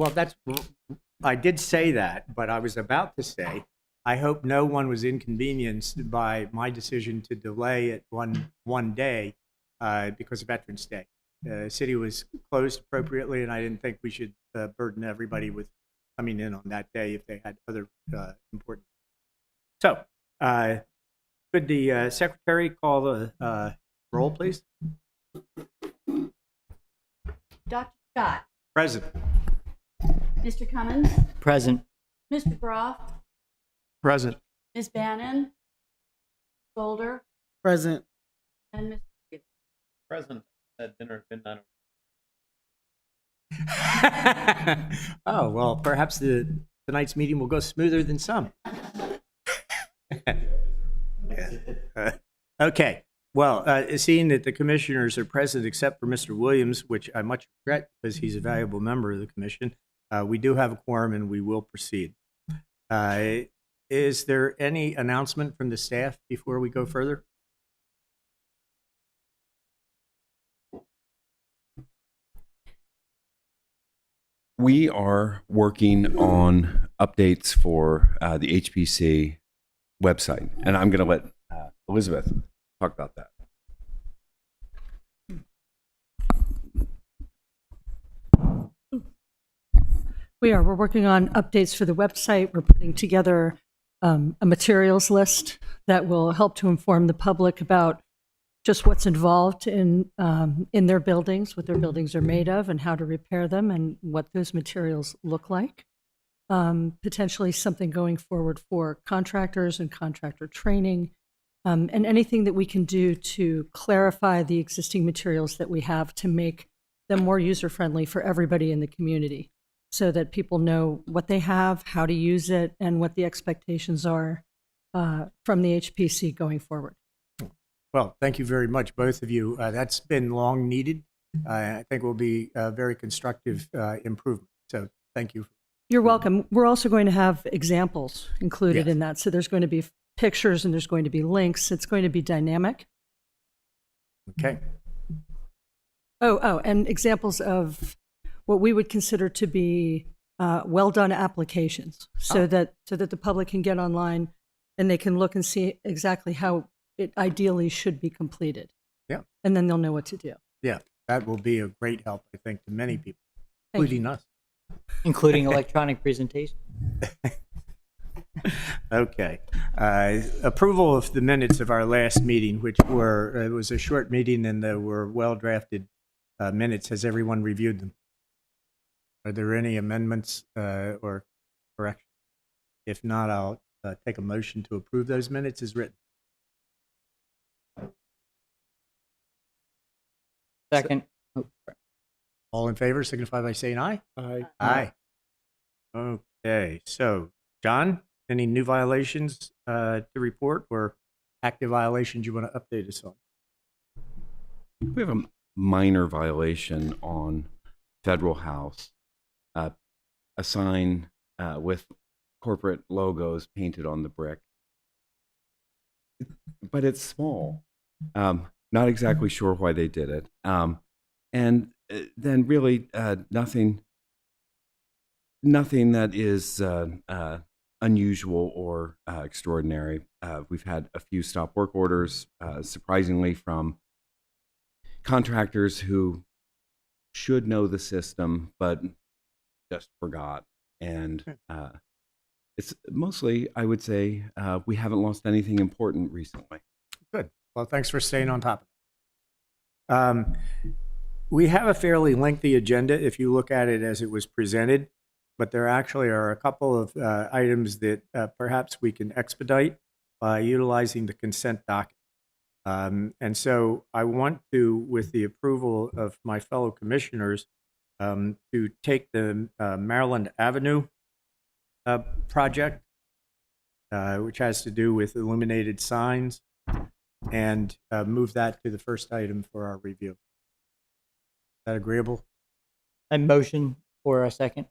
Well, I did say that, but I was about to say, I hope no one was inconvenienced by my decision to delay it one day because of Veterans Day. The city was closed appropriately, and I didn't think we should burden everybody with coming in on that day if they had other important. So, could the secretary call the roll, please? Dr. Scott, Present. Mr. Cummins, Present. Mr. Groff, Present. Ms. Bannon, Golder, Present. and Mr. Davis. Present at dinner at midnight. Oh, well, perhaps tonight's meeting will go smoother than some. Okay. Well, seeing that the commissioners are present except for Mr. Williams, which I much regret because he's a valuable member of the commission, we do have a quorum and we will proceed. Is there any announcement from the staff before we go further? We are working on updates for the HPC website, and I'm going to let Elizabeth talk about that. We're working on updates for the website. We're putting together a materials list that will help to inform the public about just what's involved in their buildings, what their buildings are made of, and how to repair them, and what those materials look like. Potentially something going forward for contractors and contractor training, and anything that we can do to clarify the existing materials that we have to make them more user-friendly for everybody in the community, so that people know what they have, how to use it, and what the expectations are from the HPC going forward. Well, thank you very much, both of you. That's been long needed. I think will be a very constructive improvement. So thank you. You're welcome. We're also going to have examples included Yes. in that. So there's going to be pictures and there's going to be links. It's going to be dynamic. Okay. And examples of what we would consider to be well-done applications, so that the public can get online and they can look and see exactly how it ideally should be completed. Yeah. And then they'll know what to do. Yeah, that will be a great help, I think, to many people, Thank including us. Including electronic presentation. Okay. Approval of the minutes of our last meeting, which it was a short meeting and there were well-drafted minutes. Has everyone reviewed them? Are there any amendments or corrections? If not, I'll take a motion to approve those minutes as written. Second. All in favor, signify by saying aye. Aye. Aye. Okay, so John, any new violations to report or active violations you want to update us on? We have a minor violation on Federal House, a sign with corporate logos painted on the brick, but it's small. Not exactly sure why they did it. And then really nothing that is unusual or extraordinary. We've had a few stop work orders, surprisingly, from contractors who should know the system but just forgot. And it's mostly, I would say, we haven't lost anything important recently. Good. Well, thanks for staying on top of it. We have a fairly lengthy agenda if you look at it as it was presented, but there actually are a couple of items that perhaps we can expedite by utilizing the consent docket. And so I want to, with the approval of my fellow commissioners, to take the Maryland Avenue project, which has to do with illuminated signs, and move that to the first item for our review. Is that agreeable? A motion for a second.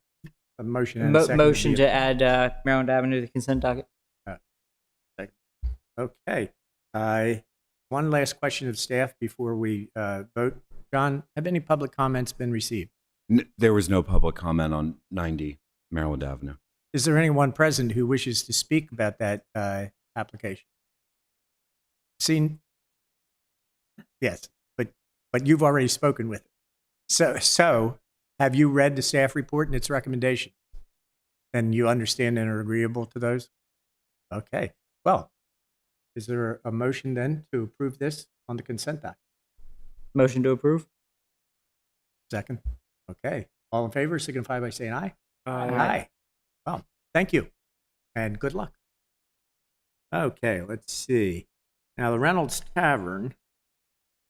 A motion and a second. Motion to add Maryland Avenue to the consent docket. Okay. One last question of staff before we vote. John, have any public comments been received? There was no public comment on 90 Maryland Avenue. Is there anyone present who wishes to speak about that application? Seen? Yes, but you've already spoken with it. So have you read the staff report and its recommendations? And you understand and are agreeable to those? Okay. Well, is there a motion then to approve this on the consent docket? Motion to approve? Second. Okay. All in favor, signify by saying aye. Aye. Well, thank you and good luck. Okay, let's see. Now, the Reynolds Tavern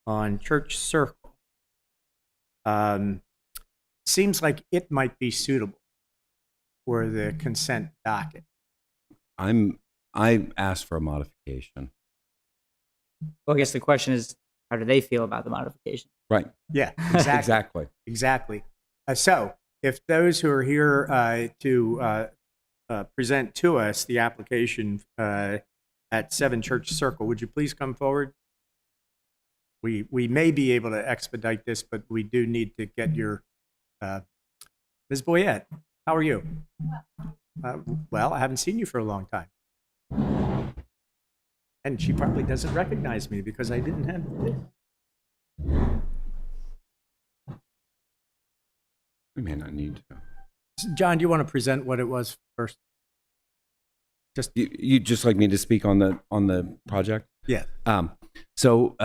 on Church Circle seems like it might be suitable for the consent docket. I asked for a modification. Well, I guess the question is, how do they feel about the modification? Right. Yeah, exactly. Exactly. Exactly. So, if those who are here to present to us the application at 7 Church Circle, would you please come forward? We may be able to expedite this, but we do need to get your Ms. Boyette. How are you? Well, I haven't seen you for a long time, and she probably doesn't recognize me because I didn't have this. We may not need to. John, do you want to present what it was first? Just You just like me to speak on the project? yeah. So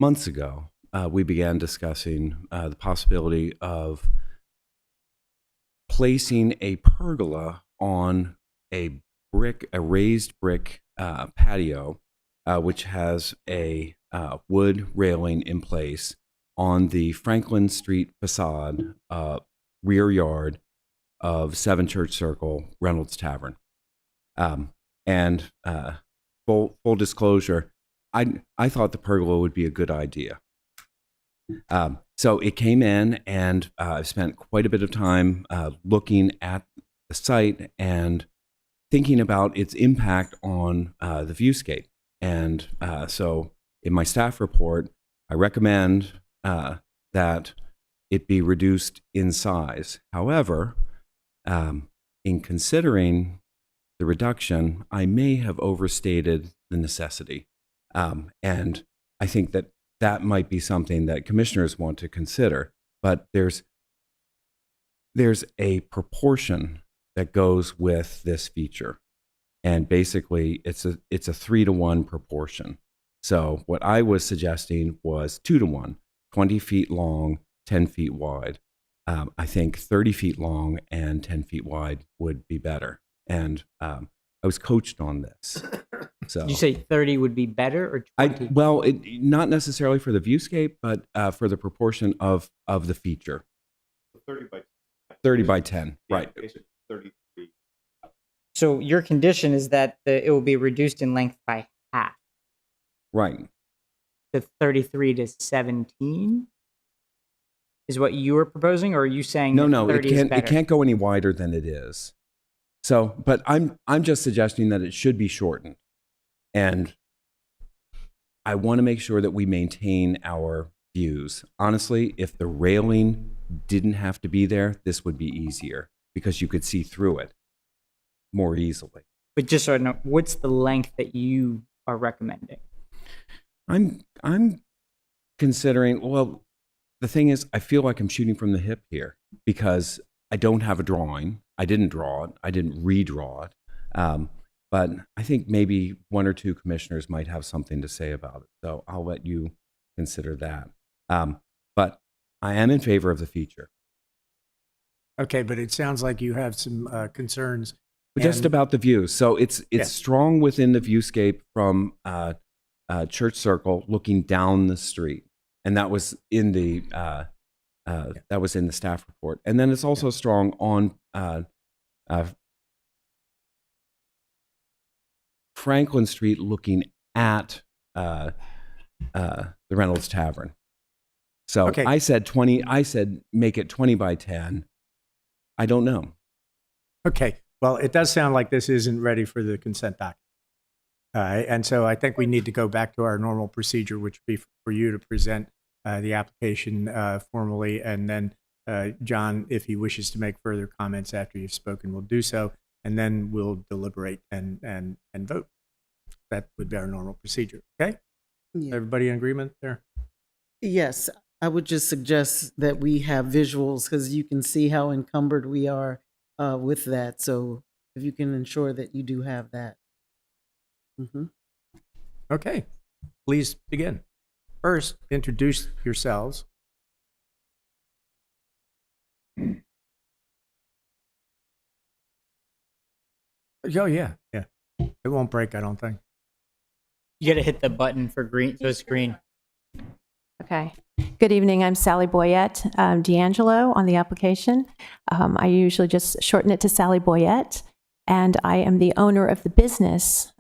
months ago, we began discussing the possibility of placing a pergola on a raised brick patio, which has a wood railing in place on the Franklin Street facade, rear yard of 7 Church Circle, Reynolds Tavern. And full disclosure, I thought the pergola would be a good idea. So it came in, and I've spent quite a bit of time looking at the site and thinking about its impact on the viewscape. And so in my staff report, I recommend that it be reduced in size. However, in considering the reduction, I may have overstated the necessity. And I think that might be something that commissioners want to consider. But there's a proportion that goes with this feature. And basically, it's a 3-to-1 proportion. So what I was suggesting was 2-to-1, 20 feet long, 10 feet wide. I think 30 feet long and 10 feet wide would be better. And I was coached on this. So Did you say 30 would be better or 20? not necessarily for the viewscape, but for the proportion of the feature. 30 by 10, right. Basically 33. So your condition is that it will be reduced in length by half, Right. to 33 to 17? Is what you were proposing, or are you saying No, that it 30 is better? can't go any wider than it is. So, but I'm just suggesting that it should be shortened. And I want to make sure that we maintain our views. Honestly, if the railing didn't have to be there, this would be easier because you could see through it more easily. But just so I know, what's the length that you are recommending? I'm considering, well, the thing is, I feel like I'm shooting from the hip here because I don't have a drawing. I didn't draw it. I didn't redraw it. But I think maybe 1 or 2 commissioners might have something to say about it. So I'll let you consider that. But I am in favor of the feature. Okay, but it sounds like you have some concerns. Just And- about the view. So it's Yeah. strong within the viewscape from Church Circle looking down the street. And that was in the staff report. And then it's also strong on Franklin Street looking at the Reynolds Tavern. So Okay. I said make it 20 by 10. I don't know. Okay, well, it does sound like this isn't ready for the consent docket. And so I think we need to go back to our normal procedure, which would be for you to present the application formally, and then John, if he wishes to make further comments after you've spoken, will do so, and then we'll deliberate and vote. That would be our normal procedure. Okay? Yeah. Everybody in agreement there? Yes, I would just suggest that we have visuals because you can see how encumbered we are with that. So if you can ensure that you do have that. Mhm. Okay. Please begin. First, introduce yourselves. Oh, yeah. Yeah. It won't break, I don't think. You got to hit the button for green, so it's green. Okay. Good evening. I'm Sally Boyette D'Angelo on the application. I usually just shorten it to Sally Boyette, and I am the owner of the business,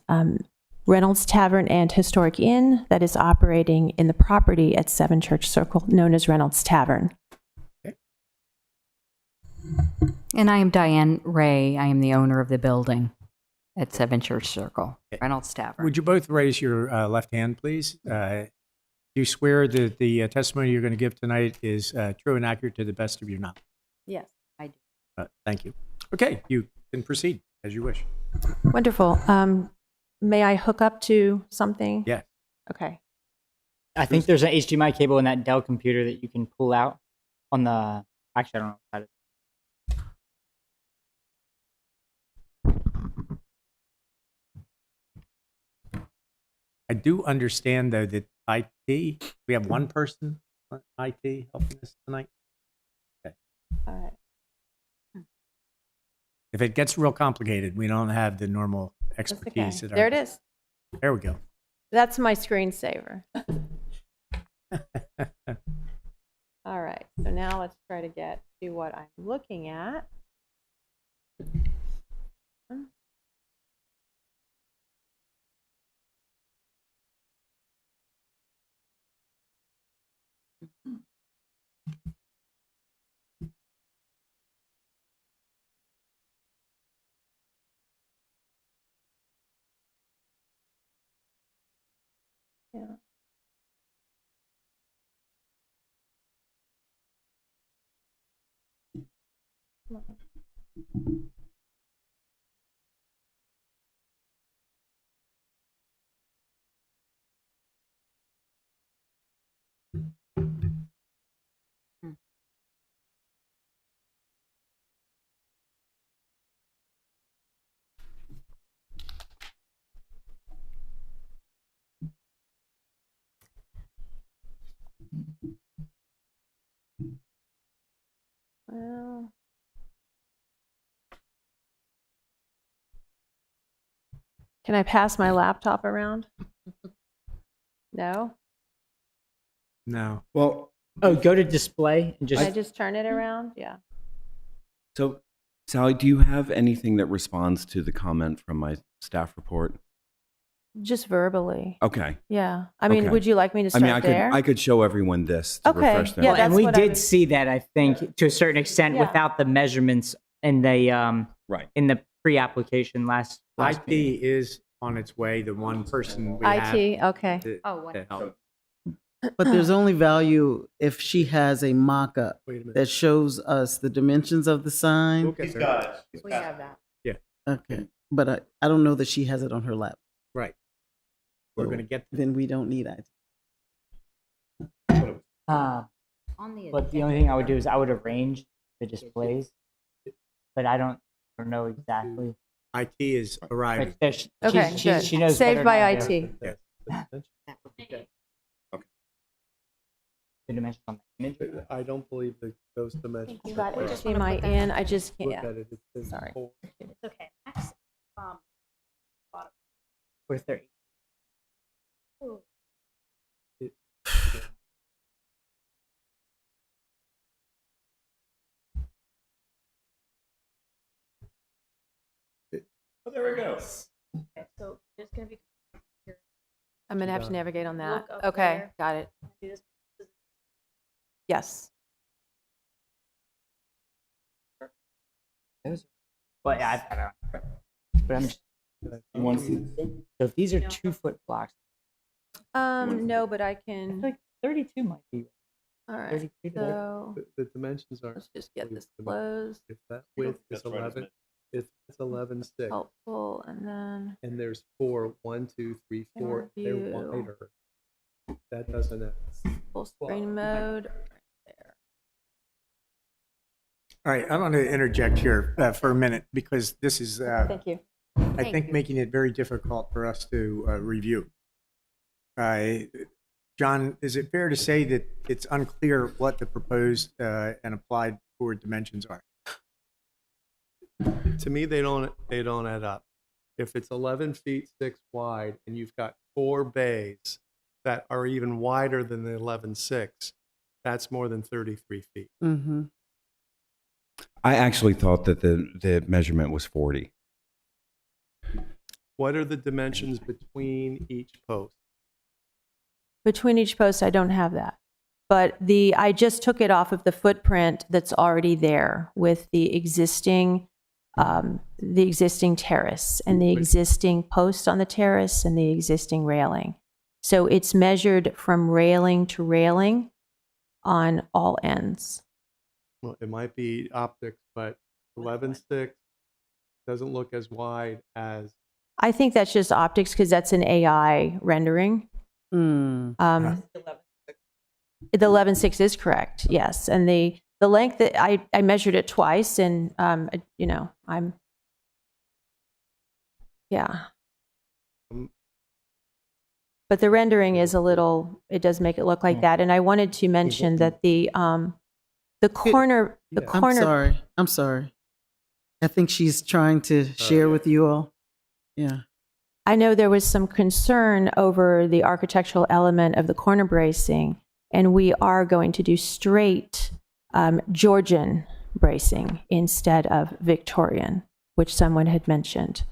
Reynolds Tavern and Historic Inn, that is operating in the property at 7 Church Circle, known as Reynolds Tavern. And I am Diane Ray. I am the owner of the building at 7 Church Circle, Reynolds Tavern. Would you both raise your left hand, please? Do you swear that the testimony you're going to give tonight is true and accurate to the best of your knowledge? Yes, I do. Thank you. Okay, you can proceed as you wish. Wonderful. May I hook up to something? Yeah. Okay. I think there's an HDMI cable in that Dell computer that you can pull out on the. Actually, I don't know how to. I do understand, though, that IT, we have one person on IT helping us tonight. All right. If it gets real complicated, we don't have the normal That's okay. expertise. There it is. There we go. That's my screensaver. All right, so now let's try to get to what I'm looking at. Yeah. Well, can I pass my laptop around? No? No. Well, Oh, go to display and Can I just. just turn it around? Yeah. so Sally, do you have anything that responds to the comment from my staff report? Just verbally. Okay. Yeah. I mean, Okay. would you like me to I start mean, there? I could show everyone this to Okay, refresh their yeah, Well, and that's we what I did was- see that, I think, to a certain extent, Yeah. without the measurements in the Right. in the pre-application last IT meeting. is on its way. The one person we have IT, okay. to, Oh, what? to help. But there's only value if she has a mock-up Wait a minute. that shows us the dimensions of the We'll sign. get He's there. got it. He's We got have it. that. Okay. But I don't know that she has it on her lap. Right. We're So going to get Then we don't need it. On the But the only thing I would do is I would arrange the displays, but I don't know exactly. IT is arriving. But there, she, Okay, she, good. she knows Saved better by than I do. IT. Yes. The dimensions on the image. I don't believe that those dimensions. You got are it. correct. HDMI in. I just Look can't. at it. It says Sorry. 4. It's okay. We're 30. Oh, there we go. Okay, so it's going to be. I'm going to have to navigate on that. Look up Okay, there. got it. Do this. Yes. But yeah, I don't know. But I'm just, You want to see? so if these are 2 foot blocks, No, but I I feel can. like 32 might be. All right. 33 to So The dimensions are. let's just get this If closed. that width is That's right, isn't 11, it? if it's 11.6, Helpful. And then and there's 4, 1, 2, 3, 4, they're Interview. wider. That doesn't. full screen mode. Right there. All right, I want to interject here for a minute because this is, Thank you. I think, making it very difficult for us to review. John, is it fair to say that it's unclear what the proposed and applied forward dimensions are? To me, they don't add up. If it's 11 feet 6 wide and you've got 4 bays that are even wider than the 11.6, that's more than 33 feet. Mm-hmm. I actually thought that the measurement was 40. What are the dimensions between each post? Between each post, I don't have that. But I just took it off of the footprint that's already there with the existing terrace and the existing post on the terrace and the existing railing. So it's measured from railing to railing on all ends. Well, it might be optics, but 11.6 doesn't look as wide as. I think that's just optics because that's an AI rendering. Mm. The 11.6 is correct, yes. And the length that I measured it twice, and yeah. But the rendering is it does make it look like that. And I wanted to mention that the corner. I'm sorry. I think she's trying to share with you all. Yeah. I know there was some concern over the architectural element of the corner bracing, and we are going to do straight Georgian bracing instead of Victorian, which someone had mentioned.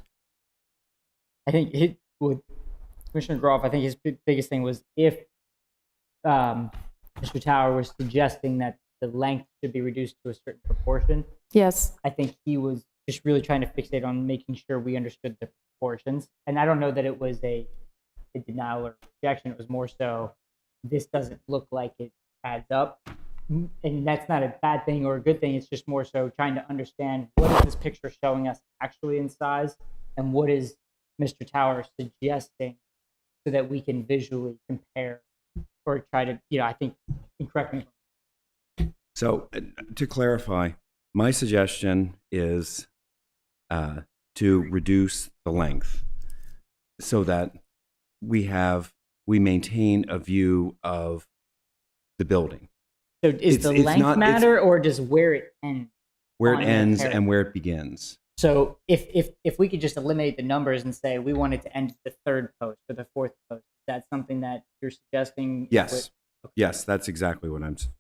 I think with Commissioner Groff, I think his biggest thing was if Mr. Tower was suggesting that the length should be reduced to a certain proportion. Yes. I think he was just really trying to fixate on making sure we understood the proportions. And I don't know that it was a denial or rejection. It was more so, this doesn't look like it adds up. And that's not a bad thing or a good thing. It's just more so trying to understand what is this picture showing us actually in size and what is Mr. Tower suggesting so that we can visually compare or try to, I think, and correct me. So to clarify, my suggestion is to reduce the length so that we maintain a view of the building. So is the length matter or just where it ends? Where it ends and where it begins. So if we could just eliminate the numbers and say we want it to end at the third post or the fourth post, is that something that you're suggesting? Yes. Yes, that's exactly what I'm saying.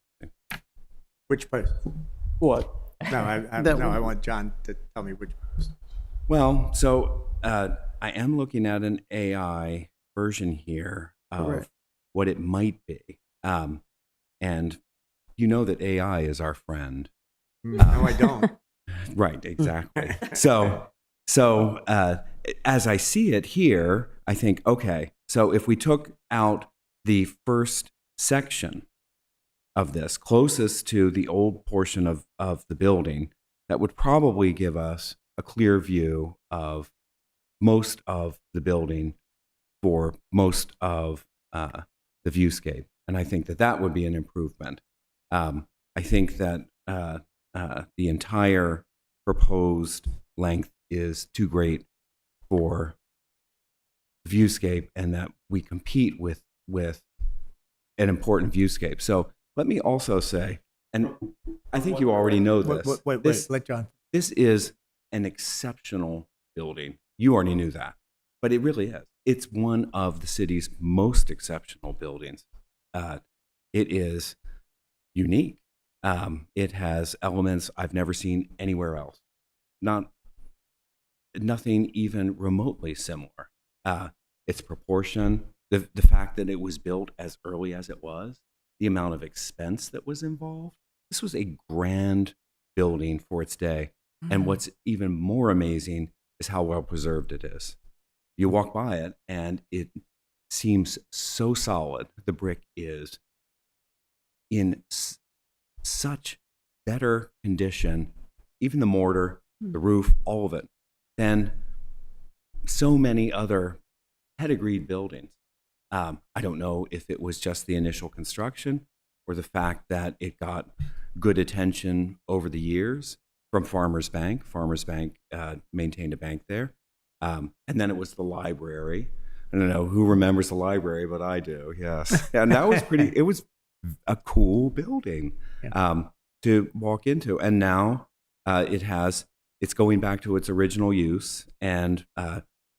Which post? What? No, I want John to tell me which post. Well, so I am looking at an AI version here of what it might be. And you know that AI is our friend. No, I don't. Right, exactly. So as I see it here, I think, okay, so if we took out the first section of this closest to the old portion of the building, that would probably give us a clear view of most of the building for most of the viewscape. And I think that would be an improvement. I think that the entire proposed length is too great for the viewscape, and that we compete with an important viewscape. So let me also say, and I think you already know this. Wait, let John. This is an exceptional building. You already knew that, but it really is. It's one of the city's most exceptional buildings. It is unique. It has elements I've never seen anywhere else. Nothing even remotely similar. Its proportion, the fact that it was built as early as it was, the amount of expense that was involved. This was a grand building for its day. Mm-hmm. And what's even more amazing is how well preserved it is. You walk by it and it seems so solid. The brick is in such better condition, even the mortar, the roof, all of it, than so many other pedigreed buildings. I don't know if it was just the initial construction or the fact that it got good attention over the years from Farmers Bank. Farmers Bank maintained a bank there. And then it was the library. I don't know who remembers the library, but I do, yes. And that was it was a cool building to walk into. And now it's going back to its original use. And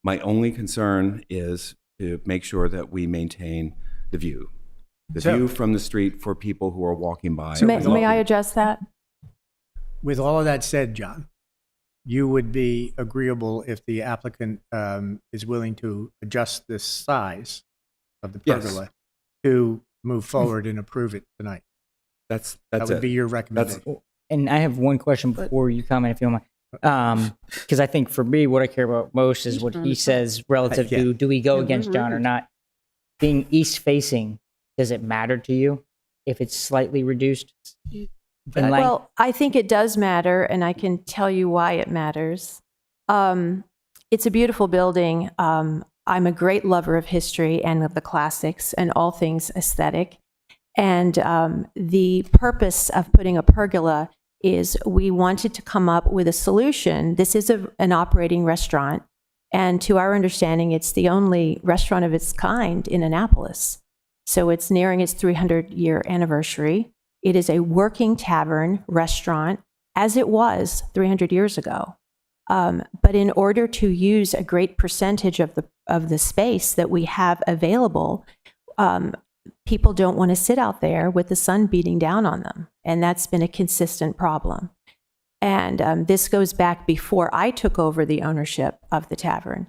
my only concern is to make sure that we maintain the view. The view from the street for people who are walking by. May I address that? With all of that said, John, you would be agreeable if the applicant is willing to adjust the size of the Yes. pergola to move forward and approve it tonight. That's That would it. be your recommendation. And I have one question before you comment, if you don't mind. Because I think for me, what I care about most is what he says relative to, do we go against John or not? Being east facing, does it matter to you if it's slightly reduced in length? Well, I think it does matter, and I can tell you why it matters. It's a beautiful building. I'm a great lover of history and of the classics and all things aesthetic. And the purpose of putting a pergola is we wanted to come up with a solution. This is an operating restaurant, and to our understanding, it's the only restaurant of its kind in Annapolis. So it's nearing its 300-year anniversary. It is a working tavern restaurant, as it was 300 years ago. But in order to use a great percentage of the space that we have available, people don't want to sit out there with the sun beating down on them. And that's been a consistent problem. And this goes back before I took over the ownership of the tavern.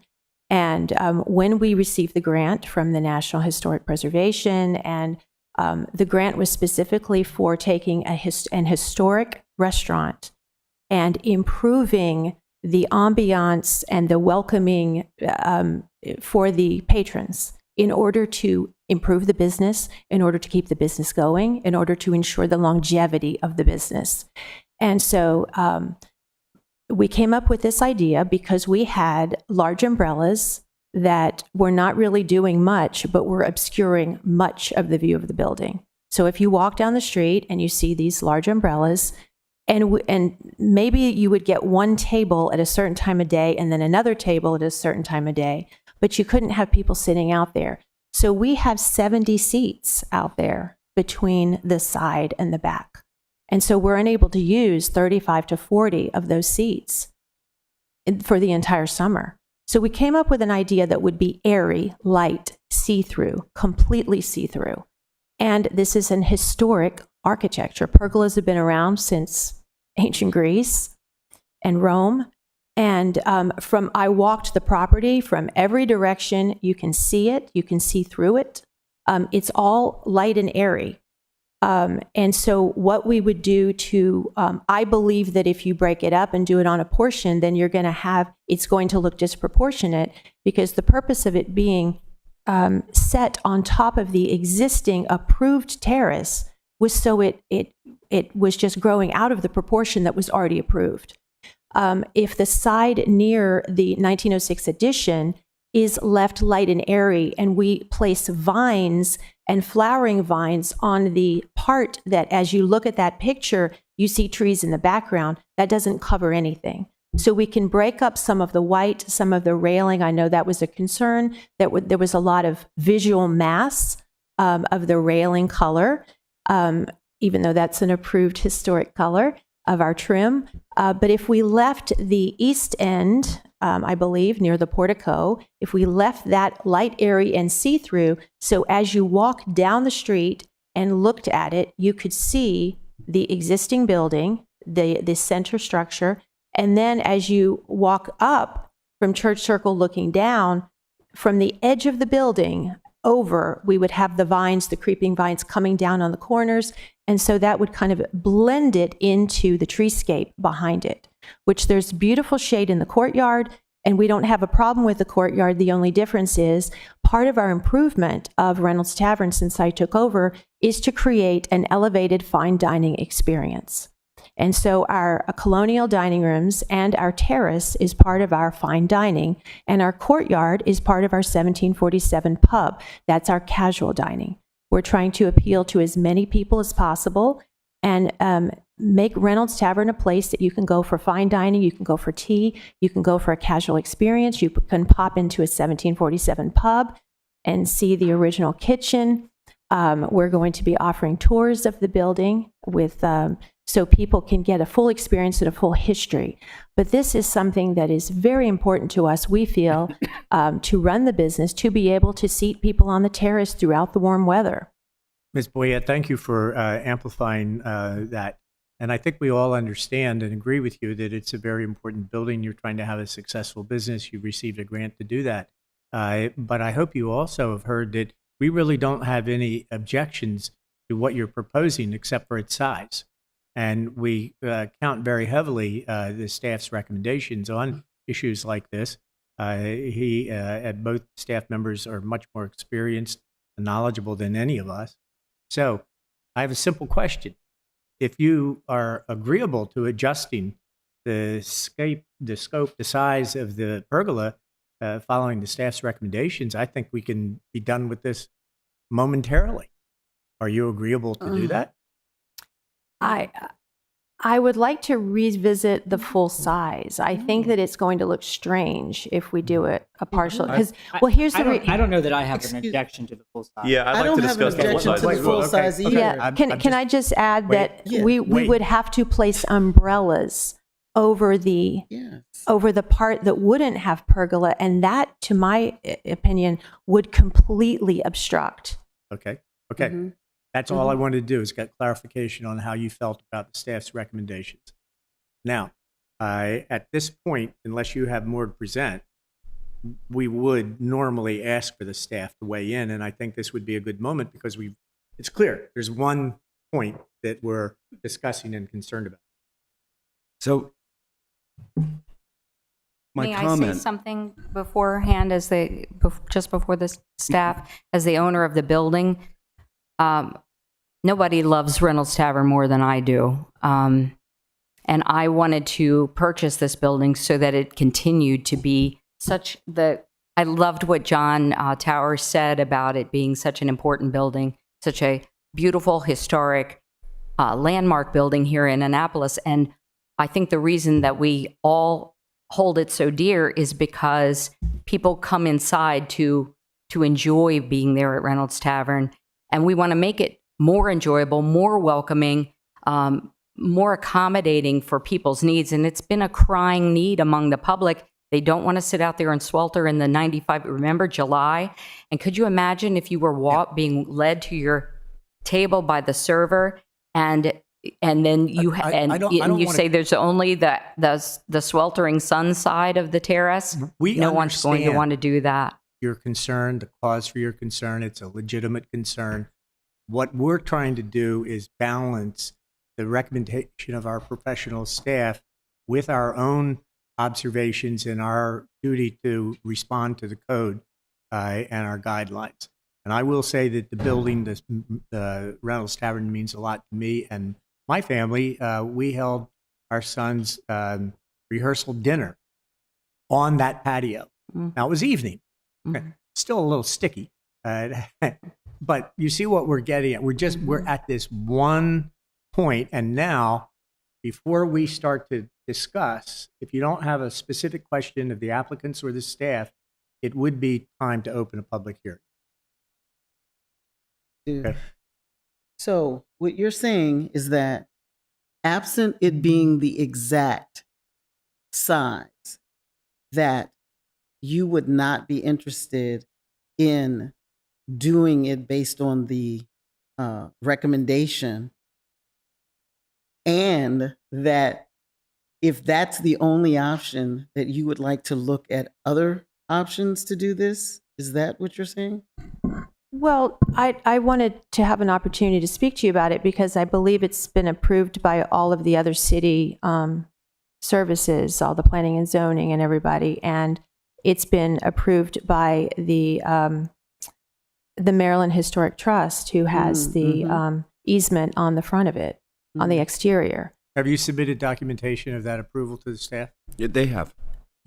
And when we received the grant from the National Historic Preservation, and the grant was specifically for taking an historic restaurant and improving the ambiance and the welcoming for the patrons in order to improve the business, in order to keep the business going, in order to ensure the longevity of the business. And so we came up with this idea because we had large umbrellas that were not really doing much, but were obscuring much of the view of the building. So if you walk down the street and you see these large umbrellas, and maybe you would get one table at a certain time of day and then another table at a certain time of day, but you couldn't have people sitting out there. So we have 70 seats out there between the side and the back. And so we're unable to use 35 to 40 of those seats for the entire summer. So we came up with an idea that would be airy, light, see-through, completely see-through. And this is an historic architecture. Pergolas have been around since ancient Greece and Rome. And I walked the property from every direction. You can see it. You can see through it. It's all light and airy. And so what we would do I believe that if you break it up and do it on a portion, then it's going to look disproportionate, because the purpose of it being set on top of the existing approved terrace was so it was just growing out of the proportion that was already approved. If the side near the 1906 addition is left light and airy, and we place vines and flowering vines on the part that, as you look at that picture, you see trees in the background, that doesn't cover anything. So we can break up some of the white, some of the railing. I know that was a concern, that there was a lot of visual mass of the railing color, even though that's an approved historic color of our trim. But if we left the east end, I believe, near the portico, if we left that light, airy, and see-through, so as you walk down the street and looked at it, you could see the existing building, the center structure, and then as you walk up from Church Circle looking down, from the edge of the building over, we would have the vines, the creeping vines coming down on the corners, and so that would kind of blend it into the treescape behind it, which there's beautiful shade in the courtyard. And we don't have a problem with the courtyard. The only difference is part of our improvement of Reynolds Tavern since I took over is to create an elevated fine dining experience. And so our colonial dining rooms and our terrace is part of our fine dining, and our courtyard is part of our 1747 pub. That's our casual dining. We're trying to appeal to as many people as possible and make Reynolds Tavern a place that you can go for fine dining, you can go for tea, you can go for a casual experience, you can pop into a 1747 pub and see the original kitchen. We're going to be offering tours of the building with so people can get a full experience and a full history. But this is something that is very important to us, we feel, to run the business, to be able to seat people on the terrace throughout the warm weather. Ms. Boyette, thank you for amplifying that. And I think we all understand and agree with you that it's a very important building. You're trying to have a successful business. You received a grant to do that. But I hope you also have heard that we really don't have any objections to what you're proposing except for its size. And we count very heavily the staff's recommendations on issues like this. Both staff members are much more experienced and knowledgeable than any of us. So I have a simple question. If you are agreeable to adjusting the scope, the size of the pergola following the staff's recommendations, I think we can be done with this momentarily. Are you agreeable to do that? I would like to revisit the full size. I think that it's going to look strange if we do it a partial. Because here's the. I don't know that I have an objection to the full size. Yeah, I'd I like don't to have an discuss the full objection size to the as full well. size either. Yeah. Can I just add wait, that yeah, we wait. would have to place umbrellas over the Yes. over the part that wouldn't have pergola, and that, to my opinion, would completely obstruct. Okay. Mhm. That's all I wanted to do is get clarification on how you felt about the staff's recommendations. Now, at this point, unless you have more to present, we would normally ask for the staff to weigh in, and I think this would be a good moment because it's clear there's one point that we're discussing and concerned about. So, my May I say comment. something beforehand, just before the staff, as the owner of the building? Nobody loves Reynolds Tavern more than I do. And I wanted to purchase this building so that it continued to be I loved what John Tower said about it being such an important building, such a beautiful, historic, landmark building here in Annapolis. And I think the reason that we all hold it so dear is because people come inside to enjoy being there at Reynolds Tavern. And we want to make it more enjoyable, more welcoming, more accommodating for people's needs. And it's been a crying need among the public. They don't want to sit out there and swelter in the 95. Remember July? And could you imagine if you were being led to your table by the server and then you say there's only the sweltering sun side of the terrace? No one's going to want to do that. Your concern, the cause for your concern, it's a legitimate concern. What we're trying to do is balance the recommendation of our professional staff with our own observations and our duty to respond to the code and our guidelines. And I will say that the building, the Reynolds Tavern, means a lot to me and my family. We held our son's rehearsal dinner on that patio. Now, it was evening. Still a little sticky. But you see what we're getting at. We're at this one point, and now, before we start to discuss, if you don't have a specific question of the applicants or the staff, it would be time to open a public hearing. Okay. So what you're saying is that absent it being the exact size, that you would not be interested in doing it based on the recommendation, and that if that's the only option, that you would like to look at other options to do this? Is that what you're saying? Well, I wanted to have an opportunity to speak to you about it because I believe it's been approved by all of the other city services, all the planning and zoning and everybody, and it's been approved by the Maryland Historic Trust, who has the easement on the front of it, on the exterior. Have you submitted documentation of that approval to the staff? Yeah, they have.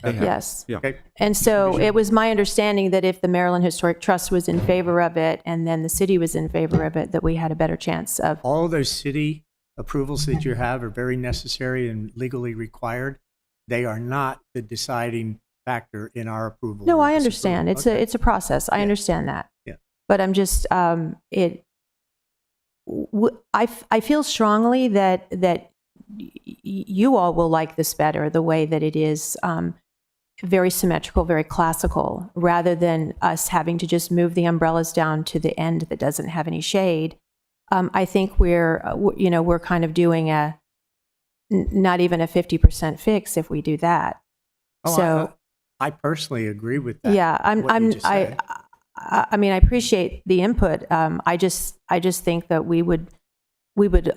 They have. Yes. Yeah. Okay. And so it was my understanding that if the Maryland Historic Trust was in favor of it and then the city was in favor of it, that we had a better chance of. All of those city approvals that you have are very necessary and legally required. They are not the deciding factor in our approval. No, or I understand. disapproval. It's a process. I Yeah. understand that. Yeah. But I'm just I feel strongly that you all will like this better, the way that it is very symmetrical, very classical, rather than us having to just move the umbrellas down to the end that doesn't have any shade. I think we're kind of doing not even a 50% fix if we do that. Oh, So I personally agree with that. yeah, what you just said. I mean, I appreciate the input. I just think that we would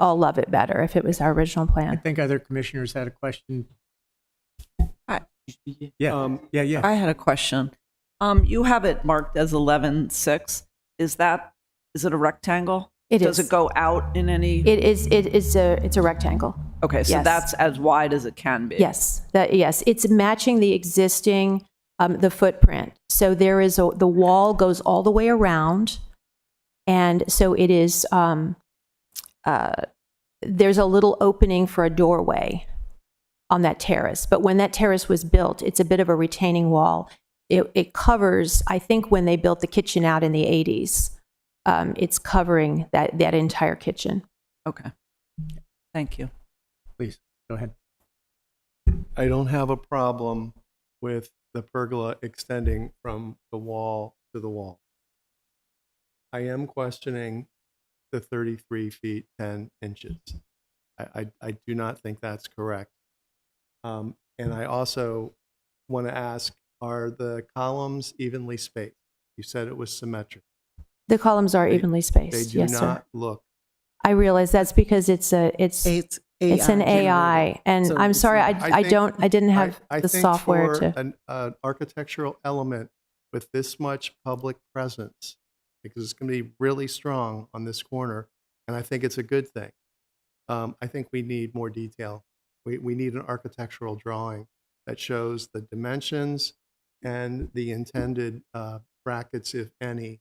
all love it better if it was our original I plan. think other commissioners had a question. I- Yeah, yeah. I had a question. You have it marked as 11.6. Is it a rectangle? It Does is. it go out in any? It's a rectangle. Okay, so yes. that's as wide as it can be. Yes, yes, it's matching the existing the footprint. So there is the wall goes all the way around, and so it is. There's a little opening for a doorway on that terrace, but when that terrace was built, it's a bit of a retaining wall. It covers. I think when they built the kitchen out in the 80s, it's covering that entire kitchen. Okay. Thank you. Please, go ahead. I don't have a problem with the pergola extending from the wall to the wall. I am questioning the 33 feet 10 inches. I do not think that's correct. And I also want to ask, are the columns evenly spaced? You said it was symmetric. The columns are evenly They spaced. do Yes, not sir. look. I realize that's because it's an generated. AI, and So I'm it's sorry, not- I didn't have I the think software for to. an architectural element with this much public presence, because it's going to be really strong on this corner, and I think it's a good thing. I think we need more detail. We need an architectural drawing that shows the dimensions and the intended brackets, if any.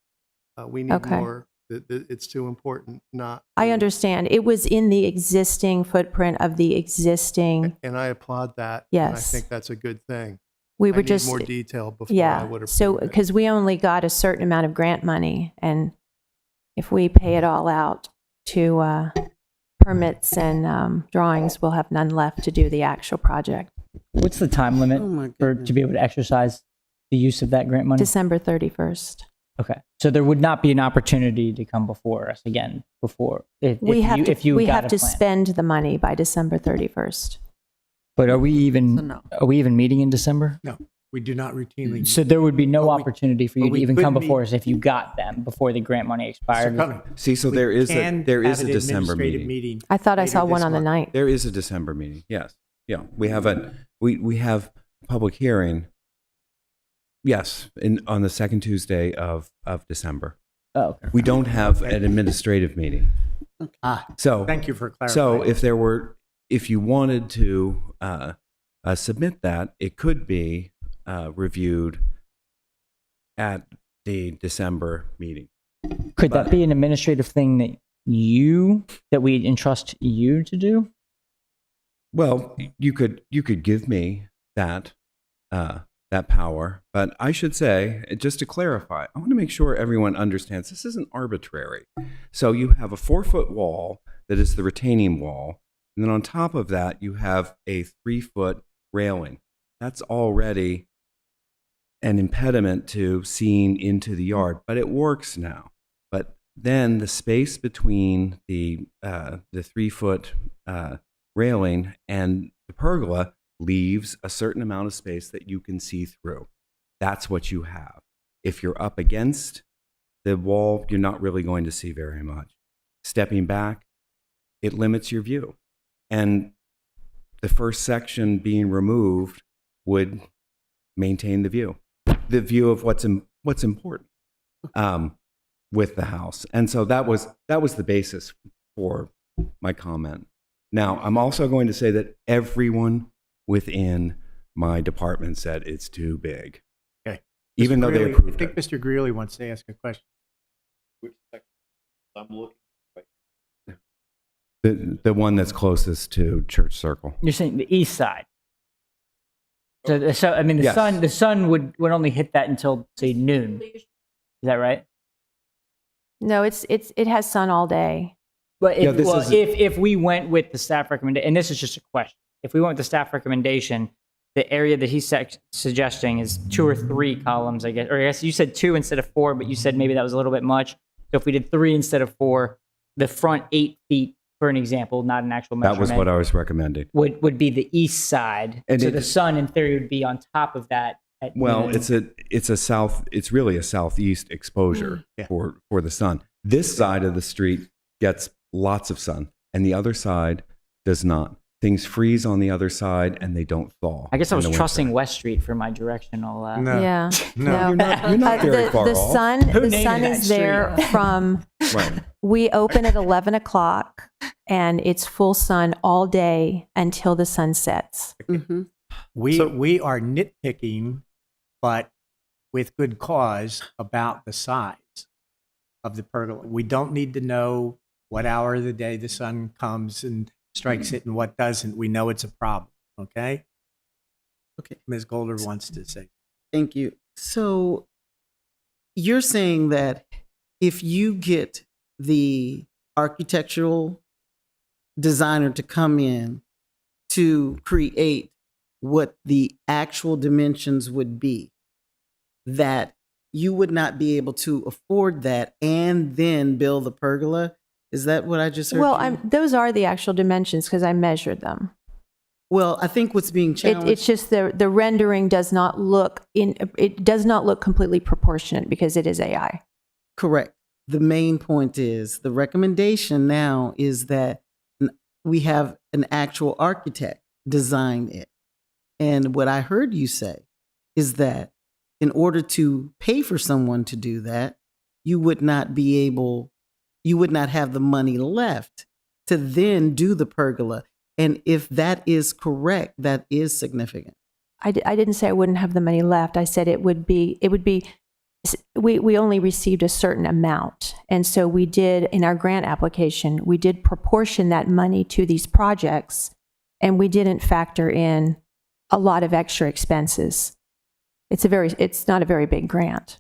We need Okay. more. It's too important. Not. I understand. It was in the existing footprint of the existing. And I applaud that. Yes. And I think that's a good thing. We I were need just more detail before I would approve So it. because we only got a certain amount of grant money, and if we pay it all out to permits and drawings, we'll have none left to do the actual project. What's the time limit Oh my for goodness. to be able to exercise the use of that grant money? December 31st. Okay, so there would not be an opportunity to come before us again before if We have you got have a to plan. spend the money by December 31st. But are we So even no. meeting in December? No, we do not routinely. So there would be no But we- opportunity for you but to we even could come meet- before us if you got them before the grant money expired. Mr. Cumming, See, so we there is can a have an December administrative meeting. I thought I later saw one this on the month. 9th. There is a December meeting. Yes. Yeah. We have a public hearing. Yes, on the second Tuesday of December. Oh, okay. We don't have an administrative meeting. So Thank you for clarifying. So if you wanted to submit that, it could be reviewed at the December meeting. Could that be an administrative thing that we entrust you to do? Well, you could give me that power, but I should say, just to clarify, I want to make sure everyone understands this isn't arbitrary. So you have a 4-foot wall that is the retaining wall, and then on top of that you have a 3-foot railing. That's already an impediment to seeing into the yard, but it works now. But then the space between the 3-foot railing and the pergola leaves a certain amount of space that you can see through. That's what you have. If you're up against the wall, you're not really going to see very much. Stepping back, it limits your view. And the first section being removed would maintain the view of what's important with the house. And so that was the basis for my comment. Now, I'm also going to say that everyone within my department said it's too big. Okay. Even Mr. though they Greeley, approved I think it. Mr. Greeley wants to ask a question. Which section? I'm looking. The one that's closest to Church Circle. You're saying the east side. So I mean, the Yes. sun would only hit that until say noon. Is that right? No, it has sun all day. But Yeah, this is- if we went with the staff recommendation, and this is just a question, if we went with the staff recommendation, the area that he's suggesting is 2 or 3 columns, I guess. Or I guess you said 2 instead of 4, but you said maybe that was a little bit much. So if we did 3 instead of 4, the front 8 feet, for an example, not an actual That measurement, was what I was recommending. would be the east side. And so it- the sun, in theory, would be on top of that. At Well, noon. it's really a southeast exposure Yeah. for the sun. This side of the street gets lots of sun, and the other side does not. Things freeze on the other side, and they don't thaw. I guess I in was the winter. trusting West Street for my directional. No. Yeah. No. You're not very the, far the off. sun, Who the named sun that is there from. Right. We open at 11 o'clock, and it's full sun all day until the sun sets. Mm-hmm. We are nitpicking, but with good cause, about the size of the pergola. We don't need to know what hour of the day the sun comes and strikes it and what doesn't. We know it's a problem. Okay. Okay. Ms. Golder wants to say. Thank you. So you're saying that if you get the architectural designer to come in to create what the actual dimensions would be, that you would not be able to afford that and then build the pergola? Is that what I just heard? Well, you? those are the actual dimensions because I measured them. Well, I think what's being challenged. It's just the rendering does not look completely proportionate because it is AI. Correct. The main point is the recommendation now is that we have an actual architect design it. And what I heard you say is that in order to pay for someone to do that, you would not have the money left to then do the pergola. And if that is correct, that is significant. I didn't say I wouldn't have the money left. I said it would be, we only received a certain amount. And so we did, in our grant application, we did proportion that money to these projects, and we didn't factor in a lot of extra expenses. It's not a very big grant.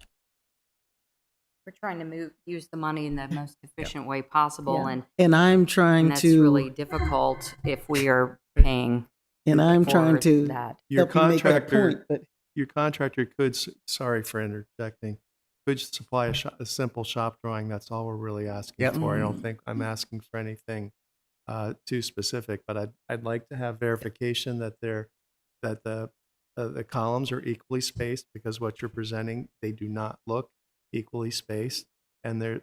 We're trying to use the money in the most efficient way possible, Yeah. And I'm trying and that's to really difficult if we are paying and I'm trying for to that. Your help you make that contractor, point, but your contractor could, sorry for interjecting, could supply a simple shop drawing. That's all we're really asking Yep. for. I don't think I'm asking for anything too specific, but I'd like to have verification that the columns are equally spaced, because what you're presenting, they do not look equally spaced, and the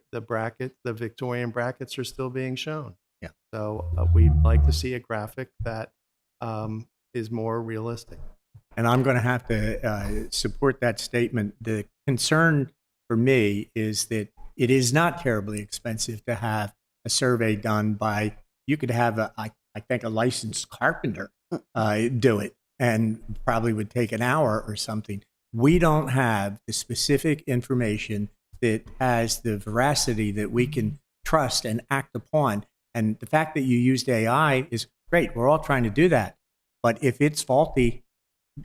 Victorian brackets are still being shown. Yeah. So we'd like to see a graphic that is more realistic. And I'm going to have to support that statement. The concern for me is that it is not terribly expensive to have a survey done by, you could have, I think, a licensed carpenter do it, and probably would take an hour or something. We don't have the specific information that has the veracity that we can trust and act upon. And the fact that you used AI is great. We're all trying to do that. But if it's faulty,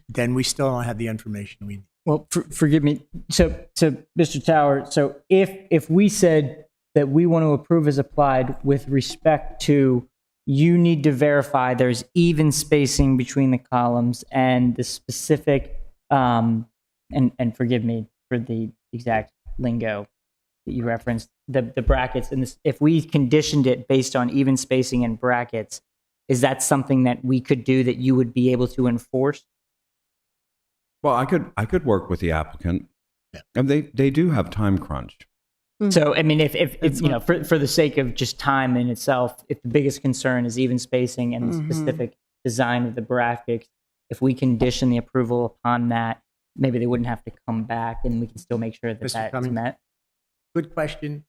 then we still don't have the information we need. Well, forgive me. So Mr. Tower, so if we said that we want to approve as applied with respect to, you need to verify there's even spacing between the columns and the specific, and forgive me for the exact lingo that you referenced, the brackets, and this, if we conditioned it based on even spacing and brackets, is that something that we could do that you would be able to enforce? Well, I could work with the applicant. Yeah. And they do have time crunch. So, I mean, if you know, for the sake of just time in itself, if the biggest concern is even spacing and the specific design of the brackets, if we condition the approval upon that, maybe they wouldn't have to come back and we can still make sure that Mr. that's Cummings? met. Good question.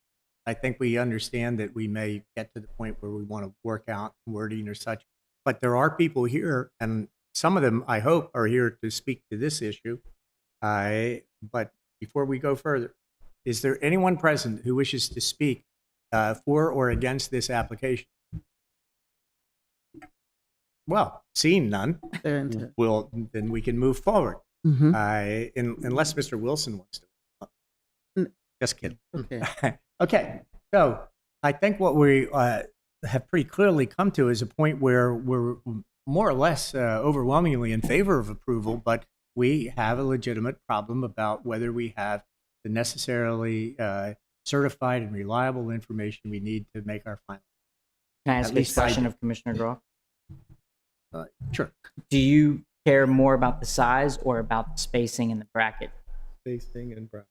I think we understand that we may get to the point where we want to work out wording or such, but there are people here, and some of them, I hope, are here to speak to this issue. But before we go further, is there anyone present who wishes to speak for or against this application? Well, seeing none, They're into- then we can move forward. Mhm. Unless Mr. Wilson wants to. Just kidding. Okay. Okay, so I think what we have pretty clearly come to is a point where we're more or less overwhelmingly in favor of approval, but we have a legitimate problem about whether we have the necessarily certified and reliable information we need to make our final. Can I At ask a least I question do. of Commissioner Groff? Sure. Do you care more about the size or about the spacing in the bracket? Spacing and bracket.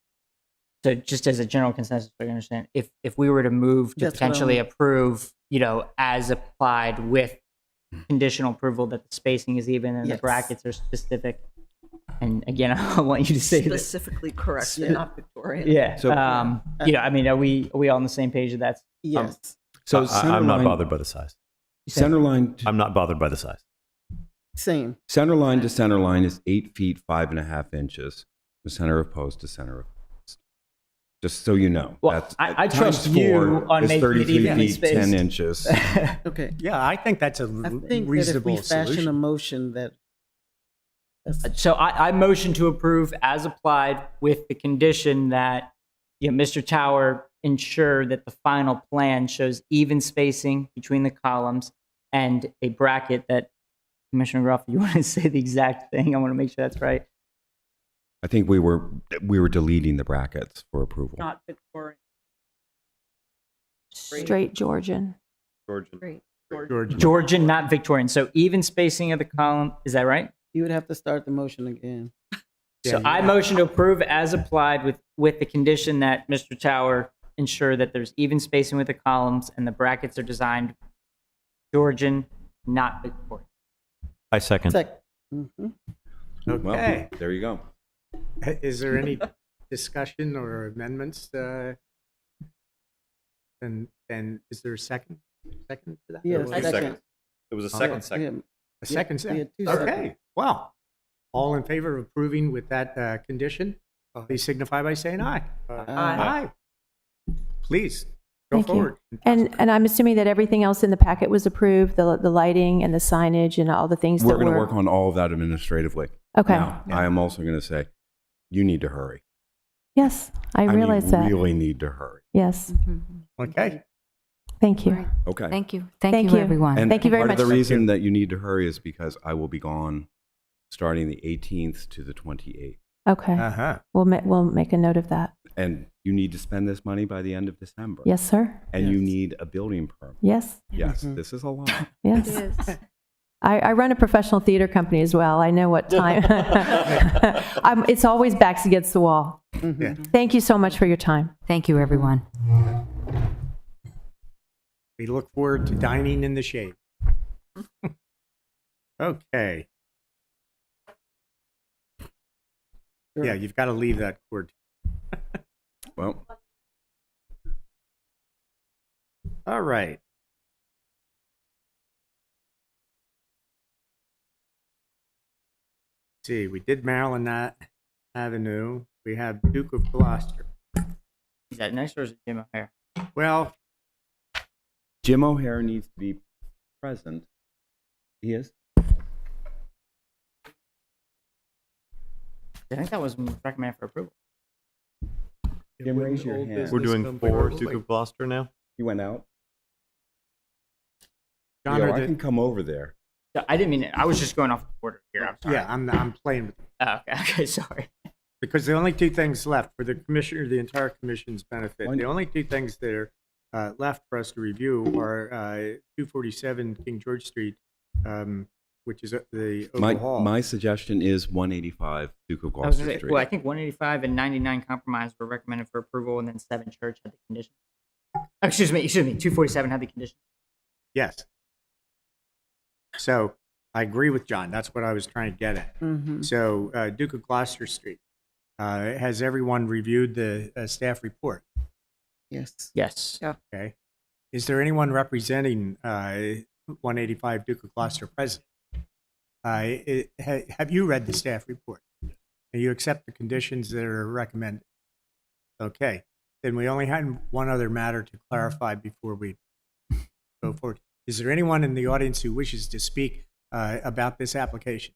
So just as a general consensus, so you understand, if we were to move to That's what potentially I'm- approve, as applied with conditional approval that the spacing is even and the Yes. brackets are specific. And again, I want you to say that. Specifically correct, Yeah. not Victorian. Yeah. So- I mean, are we all on the same page that that's Yes. So I'm not centerline- bothered by the size. Centerline to, I'm not bothered by the size. Same. centerline to centerline is 8 feet 5.5 inches. The center of post to center of post. Just so you know. Well, I times trust you 4 on is making it 33 evenly feet spaced. 10 inches. Okay. Yeah, I think that's a I think that if reasonable we fashion a solution. motion that's So I motion to approve as applied with the condition that Mr. Tower ensure that the final plan shows even spacing between the columns and a bracket that, Commissioner Groff, you want to say the exact thing? I want to make sure that's right. I think we were deleting the brackets for approval. Not Victorian. Straight Georgian. Georgian. Georgian, not Victorian. So even spacing of the column, is that right? you would have to start the motion again. So I motion to approve as applied with the condition that Mr. Tower ensure that there's even spacing with the columns and the brackets are designed Georgian, not Victorian. I second. Mhm. Okay. Well, there you go. Is there any discussion or amendments? And is there a second? Second to that? Yes, Or was it- second. It was a second second. A second? we had two Okay, seconds. well, all in favor of approving with that condition, please signify by saying aye. Aye. Please, go Thank you. forward. And I'm assuming that everything else in the packet was approved, the lighting and the signage and all the things We're that going were. to work on all of that administratively. Okay. Now, I am also going to say, you need to hurry. Yes, I realize mean, that. really need to hurry. Yes. Okay. Thank you. Okay. Thank you. Thank Thank you. you, everyone. And Thank you very part much. of the reason that you need to hurry is because I will be gone starting the 18th to the 28th. Okay. Uh-huh. We'll make a note of that. And you need to spend this money by the end of December. Yes, sir. And you Yes. need a building permit. Yes. Yes, Mhm. this is a lot. Yes. I run a professional theater company as well. I know what time. It's always backs against the wall. Mhm. Yeah. Thank you so much for your time. Thank you, everyone. We look forward to dining in the shade. Okay. Sure. Yeah, you've got to leave that cord. Well, All right. See, we did Maryland Avenue. We have Duke of Gloucester. Is that next or is it Jim O'Hare? Well, Jim O'Hare needs to be present. He is. I think that was recommended for approval. Jim, raise your Old hand. business We're doing come 4 forward. Duke of Gloucester now? He went out. John, Yo, are I the- can come over there. So I didn't mean I was just going off the order here. I'm sorry. yeah, I'm playing with Oh, okay. Okay. Sorry. because the only two things left for the commissioner, the entire commission's benefit. Why- The only two things that are left for us to review are 247 King George Street, which is at the Oval Hall. My suggestion is 185 Duke of I was Gloucester gonna say, Street. well, I think 185 and 99 compromise were recommended for approval, and then 7 Church had the condition. Excuse me. 247 had the condition. Yes. So I agree with John. That's what I was trying to get at. Mhm. So Duke of Gloucester Street, has everyone reviewed the staff report? Yes. Yes. Okay. Is there anyone representing 185 Duke of Gloucester present? Have you read the staff report? And you accept the conditions that are recommended? Okay. Then we only had one other matter to clarify before we go forward. Is there anyone in the audience who wishes to speak about this application?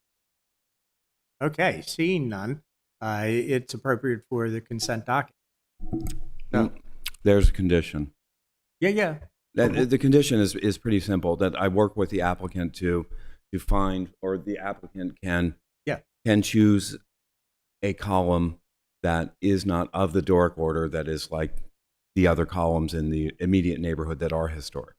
Okay, seeing none, it's appropriate for the consent docket. No. There's a condition. Yeah. The condition is pretty simple, that I work with the applicant to find, or the applicant can choose a column that is not of the Doric order, that is like the other columns in the immediate neighborhood that are historic.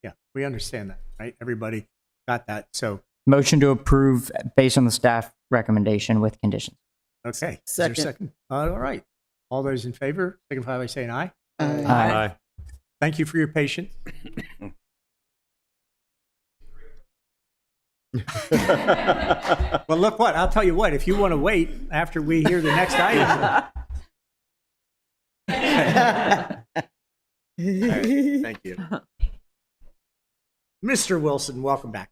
Yeah, we understand that, right? Everybody got that. So, Motion to approve based on the staff recommendation with conditions. okay. Is there a Second. All right. All those in favor, signify by saying aye. Aye. Thank you for your patience. Well, look what, I'll tell you what, if you want to wait after we hear the next item. All right, thank you. Mr. Wilson, welcome back.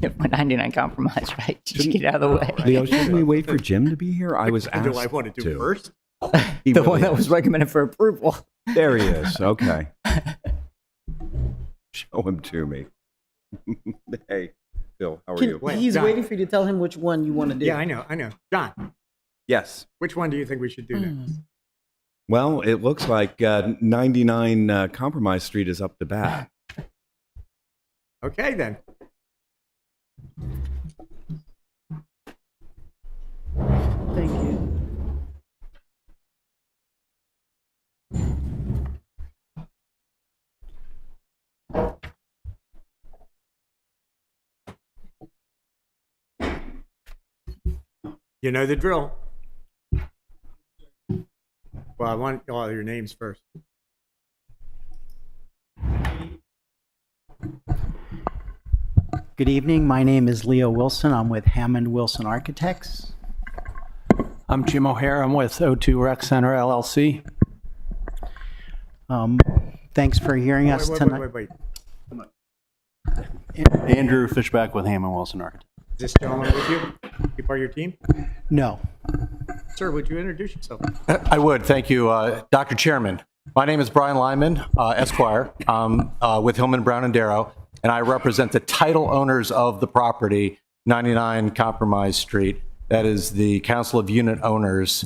We're 99 compromise, right? Just get out of the way. Leo, shouldn't we wait for Jim to be here? I was asked Do I want to do first? He The really one that is. was recommended for approval. There he is. Okay. Show him to me. Hey, Phil, how are you? Wait, He's John. waiting for you to tell him which one you want to do. Yeah, I know. John, Yes. which one do you think we should do next? Well, it looks like 99 Compromise Street is up to bat. Okay, then. Thank you. You know the drill. Well, I want all your names first. Good evening. My name is Leo Wilson. I'm with Hammond Wilson Architects. I'm Jim O'Hare. I'm with O2 Rec Center LLC. Thanks for hearing us tonight. Wait. Come on. Andrew Fishback with Hammond Wilson Architects. Is this gentleman with you? Be part of your team? No. Sir, would you introduce yourself? I would. Thank you, Dr. Chairman. My name is Brian Lyman, Esquire, with Hillman Brown and Darrow, and I represent the title owners of the property, 99 Compromise Street. That is the Council of Unit Owners,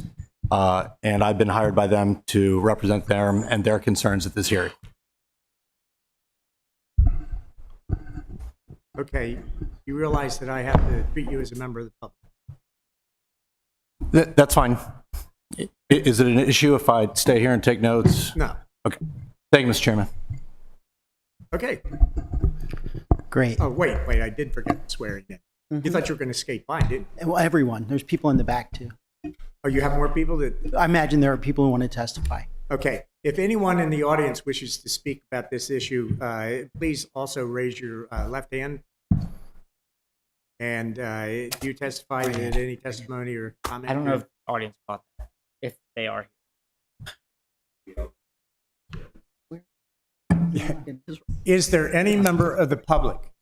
and I've been hired by them to represent them and their concerns at this hearing. Okay, you realize that I have to treat you as a member of the public. That's fine. Is it an issue if I stay here and take notes? No. Okay. Thank you, Mr. Chairman. Okay. Great. Oh, wait, I did forget the swearing in. You thought you were going to skate by, didn't you? Well, everyone. There's people in the back too. Oh, you have more people that... I imagine there are people who want to testify. Okay. If anyone in the audience wishes to speak about this issue, please also raise your left hand. And do you testify that any testimony or comment? I don't know if the audience caught that, if they are. Is there any member of the public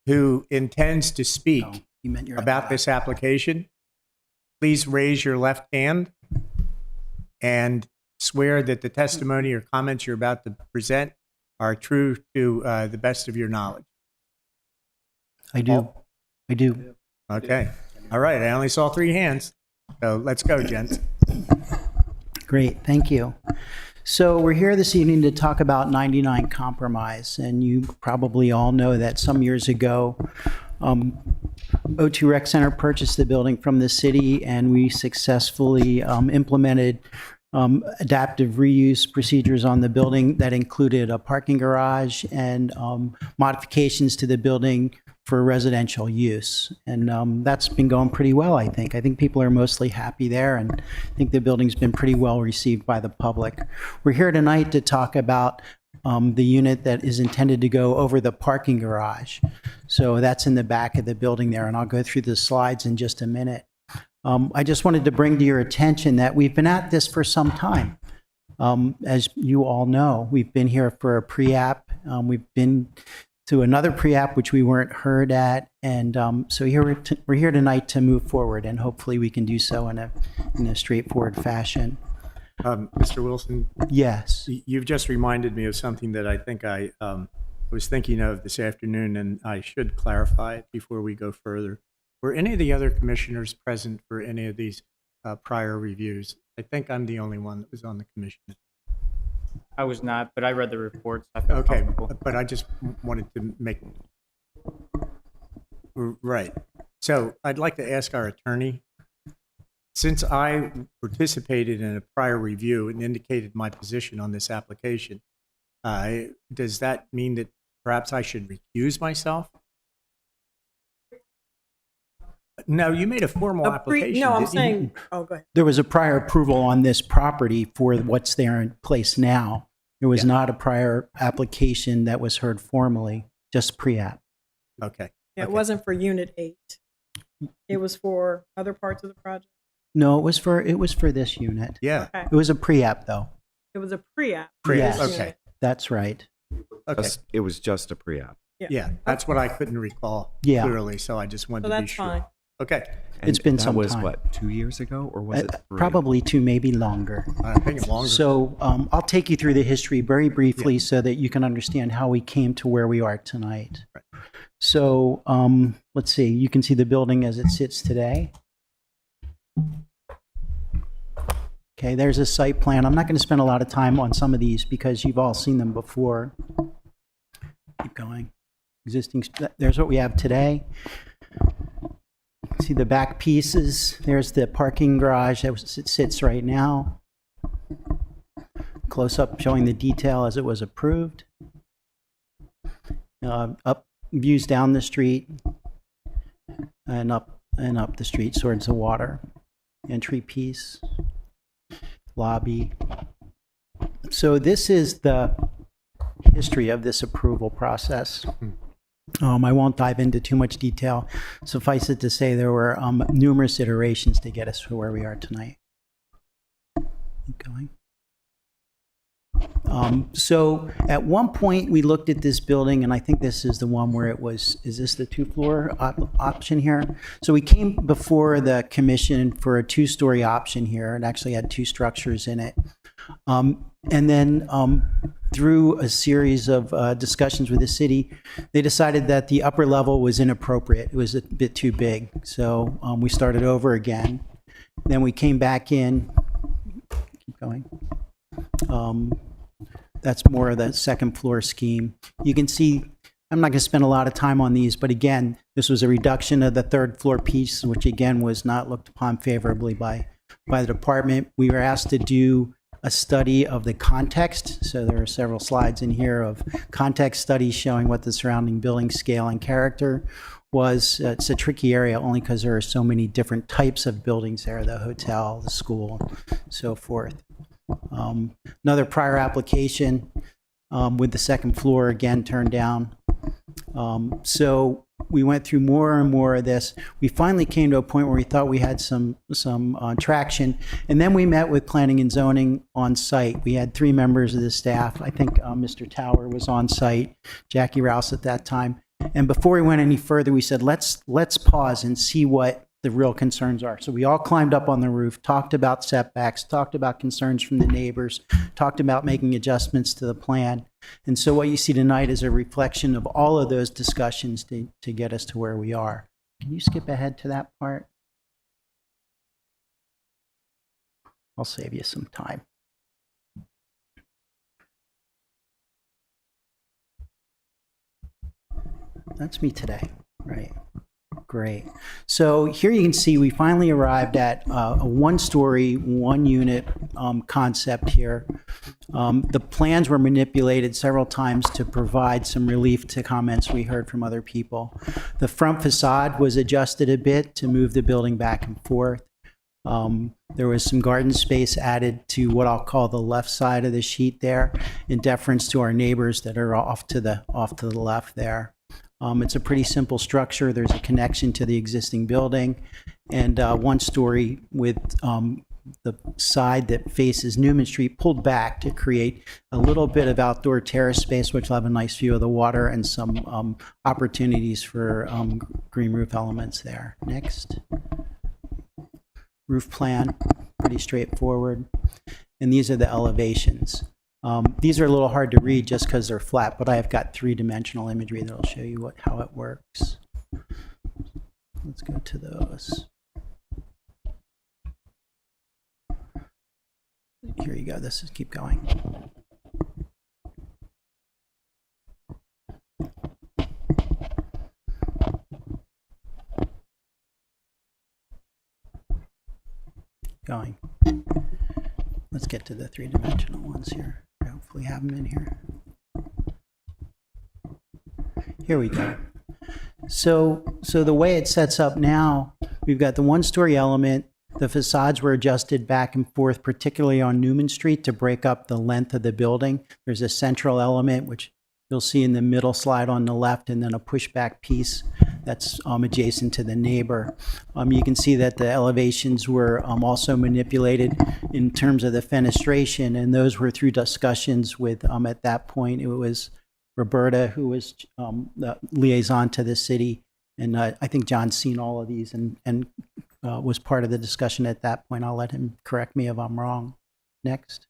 who intends to speak No, you meant your about this application? Please raise your left hand and swear that the testimony or comments you're about to present are true to the best of your knowledge. I do. I do. Okay. All right. I only saw 3 hands. So let's go, gents. Great. Thank you. So we're here this evening to talk about 99 Compromise, and you probably all know that some years ago, O2 Rec Center purchased the building from the city, and we successfully implemented adaptive reuse procedures on the building that included a parking garage and modifications to the building for residential use. And that's been going pretty well, I think. I think people are mostly happy there, and I think the building's been pretty well received by the public. We're here tonight to talk about the unit that is intended to go over the parking garage. So that's in the back of the building there, and I'll go through the slides in just a minute. I just wanted to bring to your attention that we've been at this for some time. As you all know, we've been here for a pre-app. We've been to another pre-app, which we weren't heard at. And so we're here tonight to move forward, and hopefully we can do so in a straightforward fashion. Mr. Wilson, Yes. you've just reminded me of something that I think I was thinking of this afternoon, and I should clarify it before we go further. Were any of the other commissioners present for any of these prior reviews? I think I'm the only one that was on the commission. I was not, but I read the reports. I felt Okay, comfortable. but I just wanted to make... Right. So I'd like to ask our attorney, since I participated in a prior review and indicated my position on this application, does that mean that perhaps I should recuse myself? No, you made a formal application. No, I'm didn't you? saying, oh, go ahead. There was a prior approval on this property for what's there in place now. There was not a prior application that was heard formally, just pre-app. Okay. Yeah, it Okay. wasn't for Unit 8. It was for other parts of the project. No, it was for this unit. Yeah. Okay. It was a pre-app though. It was a pre-app. Yes. Okay. That's right. Okay. It was just a pre-app. Yeah, that's what I couldn't recall Yeah. clearly, so I just wanted So to be that's sure. fine. Okay. It's been that some was time. what, 2 years ago, or was it 3? Probably 2, maybe longer. I think it's longer. So I'll take you through the history very briefly so that you can understand how we came to where we are tonight. Right. So let's see, you can see the building as it sits today. Okay, there's a site plan. I'm not going to spend a lot of time on some of these because you've all seen them before. Keep going. Existing, there's what we have today. See the back pieces. There's the parking garage that sits right now. Close up showing the detail as it was approved. Up views down the street and up the street towards the water. Entry piece, lobby. So this is the history of this approval process. I won't dive into too much detail. Suffice it to say there were numerous iterations to get us to where we are tonight. Keep going. So at one point we looked at this building, and I think this is the one where it was, is this the 2-floor option here? So we came before the commission for a 2-story option here. It actually had 2 structures in it. And then through a series of discussions with the city, they decided that the upper level was inappropriate. It was a bit too big. So we started over again. Then we came back in. Keep going. That's more of the second floor scheme. You can see, I'm not going to spend a lot of time on these, but again, this was a reduction of the 3rd floor piece, which again was not looked upon favorably by the department. We were asked to do a study of the context. So there are several slides in here of context studies showing what the surrounding building scale and character was. It's a tricky area only because there are so many different types of buildings there, the hotel, the school, so forth. Another prior application with the 2nd floor again turned down. So we went through more and more of this. We finally came to a point where we thought we had some traction, and then we met with planning and zoning on site. We had 3 members of the staff. I think Mr. Tower was on site, Jackie Rouse at that time. And before we went any further, we said let's pause and see what the real concerns are. So we all climbed up on the roof, talked about setbacks, talked about concerns from the neighbors, talked about making adjustments to the plan. And so what you see tonight is a reflection of all of those discussions to get us to where we are. Can you skip ahead to that part? I'll save you some time. That's me today, right? Great. So here you can see we finally arrived at a one-story, one-unit concept here. The plans were manipulated several times to provide some relief to comments we heard from other people. The front facade was adjusted a bit to move the building back and forth. There was some garden space added to what I'll call the left side of the sheet there, in deference to our neighbors that are off to the left there. It's a pretty simple structure. There's a connection to the existing building, and one story with the side that faces Newman Street pulled back to create a little bit of outdoor terrace space, which will have a nice view of the water and some opportunities for green roof elements there. Next. Roof plan, pretty straightforward. And these are the elevations. These are a little hard to read just because they're flat, but I've got three-dimensional imagery that'll show you how it works. Let's go to those. Here you go. Keep going. Going. Let's get to the three-dimensional ones here. I hopefully have them in here. Here we go. So the way it sets up now, we've got the one-story element. The facades were adjusted back and forth, particularly on Newman Street, to break up the length of the building. There's a central element, which you'll see in the middle slide on the left, and then a pushback piece that's adjacent to the neighbor. You can see that the elevations were also manipulated in terms of the fenestration, and those were through discussions with, at that point, it was Roberta, who was the liaison to the city, and I think John's seen all of these and was part of the discussion at that point. I'll let him correct me if I'm wrong. Next.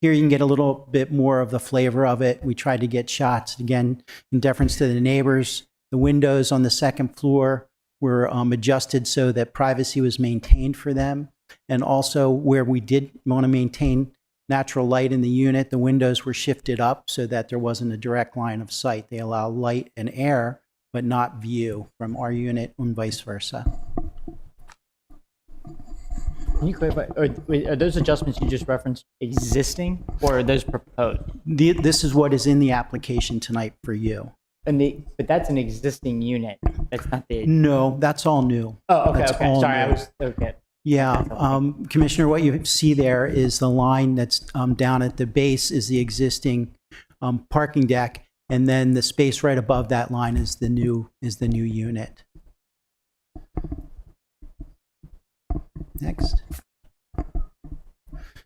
Here you can get a little bit more of the flavor of it. We tried to get shots, again, in deference to the neighbors. The windows on the second floor were adjusted so that privacy was maintained for them. And also where we did want to maintain natural light in the unit, the windows were shifted up so that there wasn't a direct line of sight. They allow light and air, but not view from our unit and vice versa. Can you clarify, are those adjustments you just referenced existing, or are those proposed? This is what is in the application tonight for you. But that's an existing unit. That's not the. No, that's all new. Oh, okay, That's okay. all Sorry, new. I was okay. Yeah, Commissioner, what you see there is the line that's down at the base is the existing parking deck, and then the space right above that line is the new unit. Next.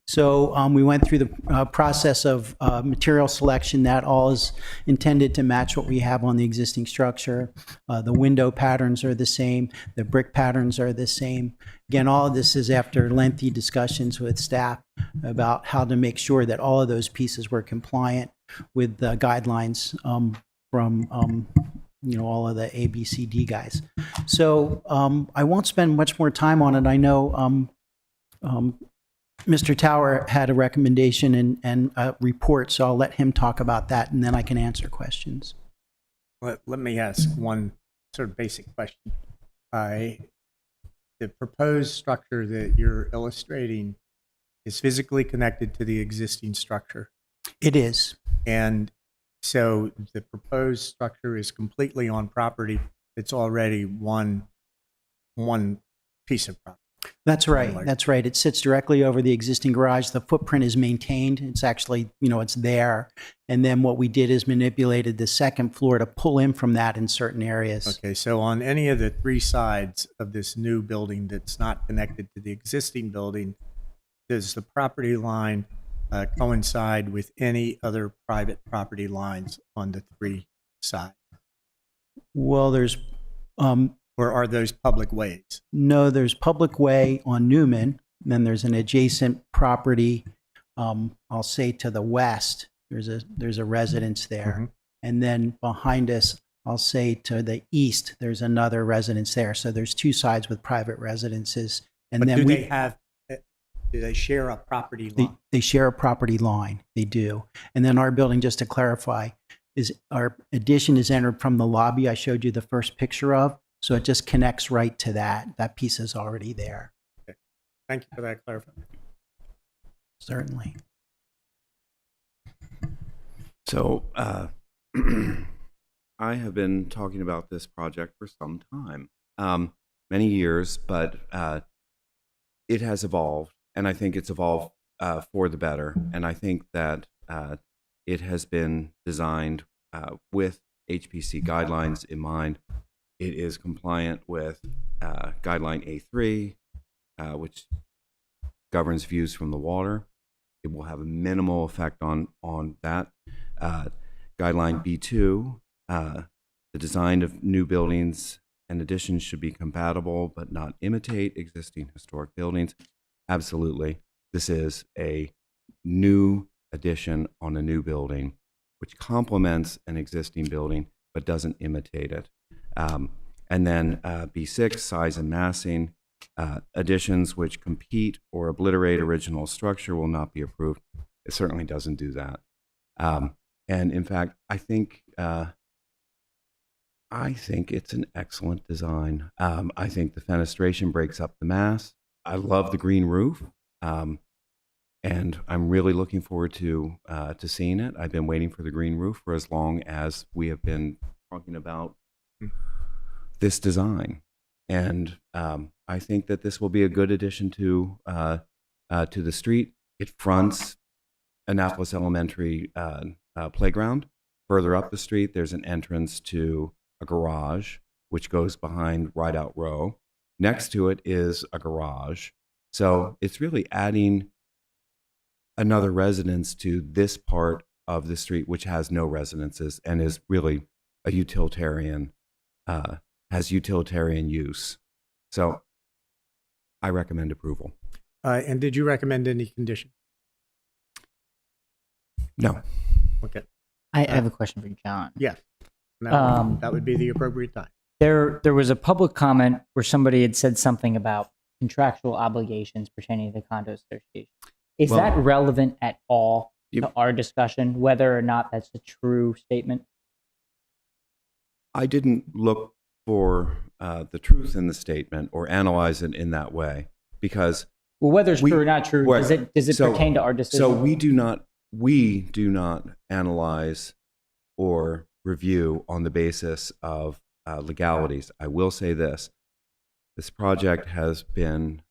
So we went through the process of material selection. That all is intended to match what we have on the existing structure. The window patterns are the same. The brick patterns are the same. Again, all of this is after lengthy discussions with staff about how to make sure that all of those pieces were compliant with the guidelines from all of the A, B, C, D guys. So I won't spend much more time on it. I know Mr. Tower had a recommendation and a report, so I'll let him talk about that, and then I can answer questions. Let me ask one sort of basic question. The proposed structure that you're illustrating is physically connected to the existing structure. It is. And so the proposed structure is completely on property that's already one piece of property. That's right. That's right. It sits directly over the existing garage. The footprint is maintained. It's actually, it's there. And then what we did is manipulated the second floor to pull in from that in certain areas. Okay, so on any of the three sides of this new building that's not connected to the existing building, does the property line coincide with any other private property lines on the three sides? Well, there's... or are those public ways? No, there's public way on Newman. Then there's an adjacent property, I'll say to the west. There's a residence there. Mm-hmm. And then behind us, I'll say to the east, there's another residence there. So there's two sides with private residences. And But then do they share a property line? They share a property line. They do. And then our building, just to clarify, our addition is entered from the lobby I showed you the first picture of. So it just connects right to that. That piece is already there. Thank you for that clarification. Certainly. So I have been talking about this project for some time, many years, but it has evolved, and I think it's evolved for the better. And I think that it has been designed with HPC guidelines in mind. It is compliant with guideline A3, which governs views from the water. It will have a minimal effect on that. Guideline B2, the design of new buildings and additions should be compatible but not imitate existing historic buildings. Absolutely. This is a new addition on a new building, which complements an existing building but doesn't imitate it. And then B6, size and massing. Additions which compete or obliterate original structure will not be approved. It certainly doesn't do that. And in fact, I think it's an excellent design. I think the fenestration breaks up the mass. I love the green roof, and I'm really looking forward to seeing it. I've been waiting for the green roof for as long as we have been talking about this design, and I think that this will be a good addition to the street. It fronts Annapolis Elementary playground. Further up the street, there's an entrance to a garage, which goes behind Rideout Row. Next to it is a garage. So it's really adding another residence to this part of the street, which has no residences and is really a utilitarian, has utilitarian use. So I recommend approval. And did you recommend any condition? No. Okay. I have a question for John. Yes. That would be the appropriate time. There was a public comment where somebody had said something about contractual obligations pertaining to the condo association. Is that relevant at all to our discussion, whether or not that's a true statement? I didn't look for the truth in the statement or analyze it in that way because whether it's true or not true, does it pertain to our decision? So we do not analyze or review on the basis of legalities. I will say this project has been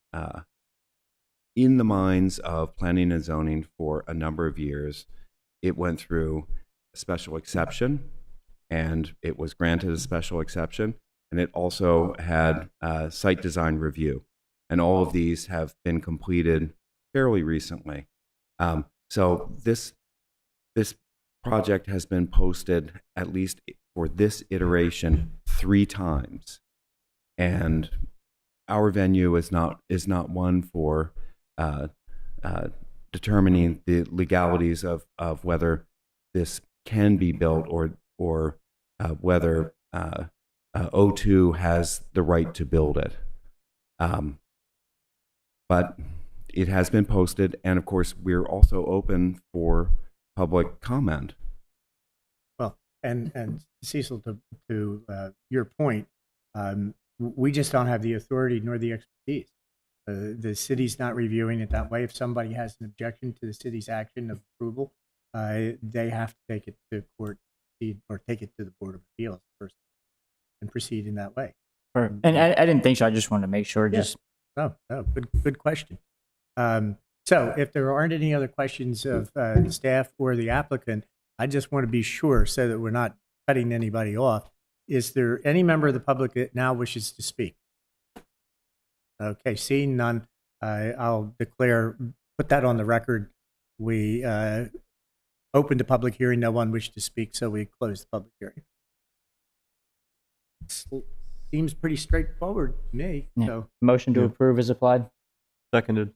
in the minds of planning and zoning for a number of years. It went through a special exception, and it was granted a special exception, and it also had site design review, and all of these have been completed fairly recently. So this project has been posted, at least for this iteration, 3 times, and our venue is not one for determining the legalities of whether this can be built or whether O2 has the right to build it. But it has been posted, and of course, we're also open for public comment. Well, and Cecil, to your point, we just don't have the authority nor the expertise. The city's not reviewing it that way. If somebody has an objection to the city's action of approval, they have to take it to court or take it to the Board of Appeals first and proceed in that way. And I didn't think so. I just wanted to make sure. Yeah. No, good question. So if there aren't any other questions of staff or the applicant, I just want to be sure so that we're not cutting anybody off. Is there any member of the public that now wishes to speak? Okay, seeing none, I'll put that on the record. We opened a public hearing, no one wished to speak, so we closed the public hearing. Seems pretty straightforward to me. Yeah. So, Motion to approve is applied. Seconded.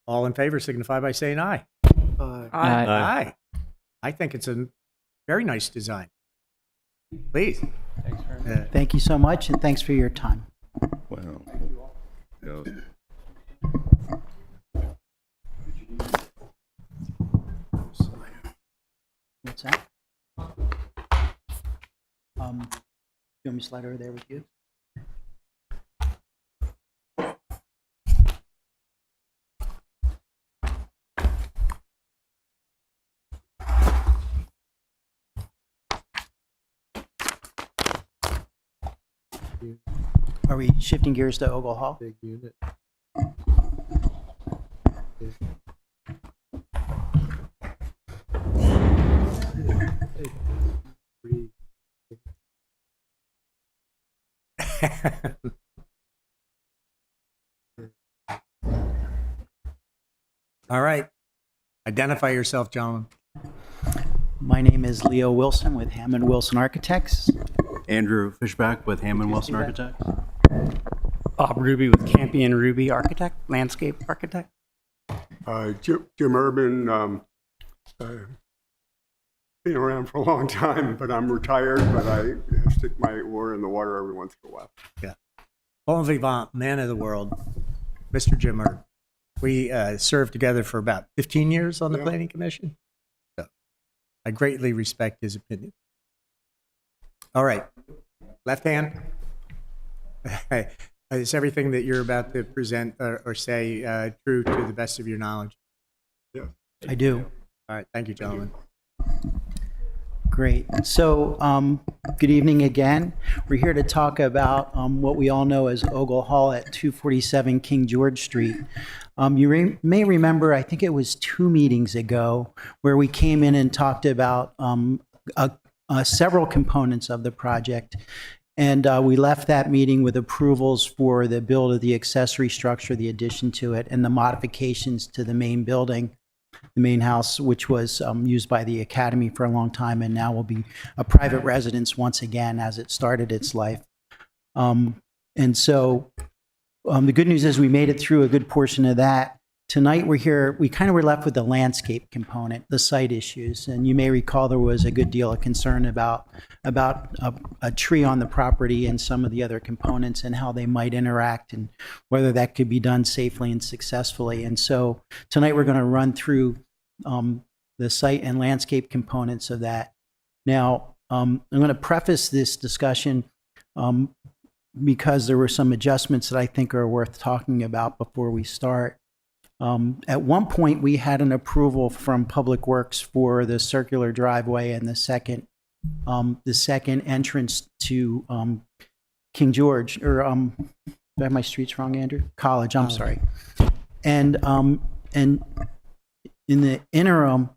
all in favor signify by saying aye. Aye. Aye. I think it's a very nice design. Please. Thank you so much, and thanks for your time. Wow. appointments letter there with you. Are we shifting gears to Ogle Hall? Big unit. All right. Identify yourself, gentlemen. My name is Leo Wilson with Hammond Wilson Architects. Andrew Fishback with Hammond Wilson Architects. Bob Ruby with Campion Ruby Architect, landscape architect. Jim Urban, been around for a long time, but I'm retired, but I stick my oar in the water every once in a while. Yeah. Bon vivant, man of the world, Mr. Jim Urban. We served together for about 15 years on the Planning Commission. So I greatly respect his opinion. All right. Left hand. Is everything that you're about to present or say true to the best of your knowledge? Yeah. I do. All right. Thank you, gentlemen. Great. So, good evening again. We're here to talk about what we all know as Ogle Hall at 247 King George Street. You may remember, I think it was 2 meetings ago, where we came in and talked about several components of the project. And we left that meeting with approvals for the build of the accessory structure, the addition to it, and the modifications to the main building, the main house, which was used by the Academy for a long time and now will be a private residence once again as it started its life. And so the good news is we made it through a good portion of that. Tonight we're here, we kind of were left with the landscape component, the site issues. And you may recall there was a good deal of concern about a tree on the property and some of the other components and how they might interact and whether that could be done safely and successfully. And so tonight we're going to run through the site and landscape components of that. Now, I'm going to preface this discussion because there were some adjustments that I think are worth talking about before we start. At one point, we had an approval from Public Works for the circular driveway and the second entrance to King George, or do I have my streets wrong, Andrew? College, I'm sorry. And in the interim,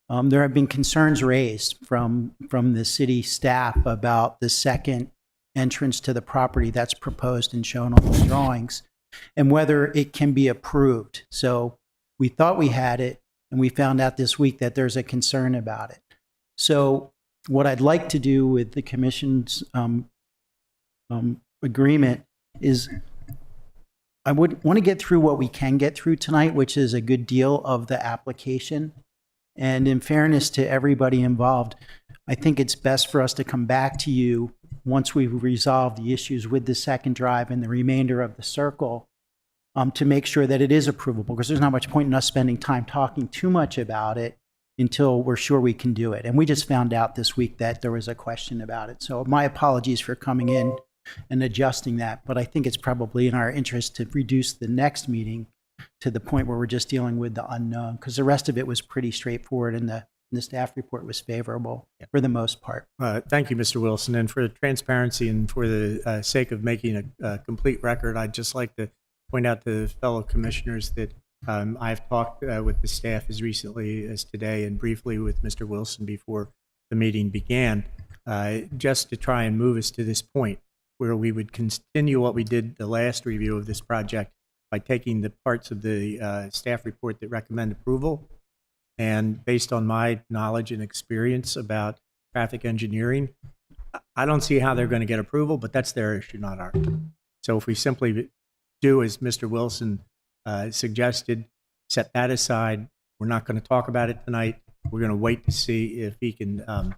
there have been concerns raised from the city staff about the second entrance to the property that's proposed and shown on the drawings, and whether it can be approved. So we thought we had it, and we found out this week that there's a concern about it. So what I'd like to do with the commission's agreement is I would want to get through what we can get through tonight, which is a good deal of the application. And in fairness to everybody involved, I think it's best for us to come back to you once we've resolved the issues with the second drive and the remainder of the circle, to make sure that it is approvable, because there's not much point in us spending time talking too much about it until we're sure we can do it. And we just found out this week that there was a question about it. So my apologies for coming in and adjusting that, but I think it's probably in our interest to reduce the next meeting to the point where we're just dealing with the unknown, because the rest of it was pretty straightforward and the staff report was favorable for the most part. Thank you, Mr. Wilson. And for the transparency and for the sake of making a complete record, I'd just like to point out to fellow commissioners that I've talked with the staff as recently as today and briefly with Mr. Wilson before the meeting began, just to try and move us to this point where we would continue what we did the last review of this project by taking the parts of the staff report that recommend approval. And based on my knowledge and experience about traffic engineering, I don't see how they're going to get approval, but that's their issue, not ours. So if we simply do as Mr. Wilson suggested, set that aside, we're not going to talk about it tonight. We're going to wait to see if he can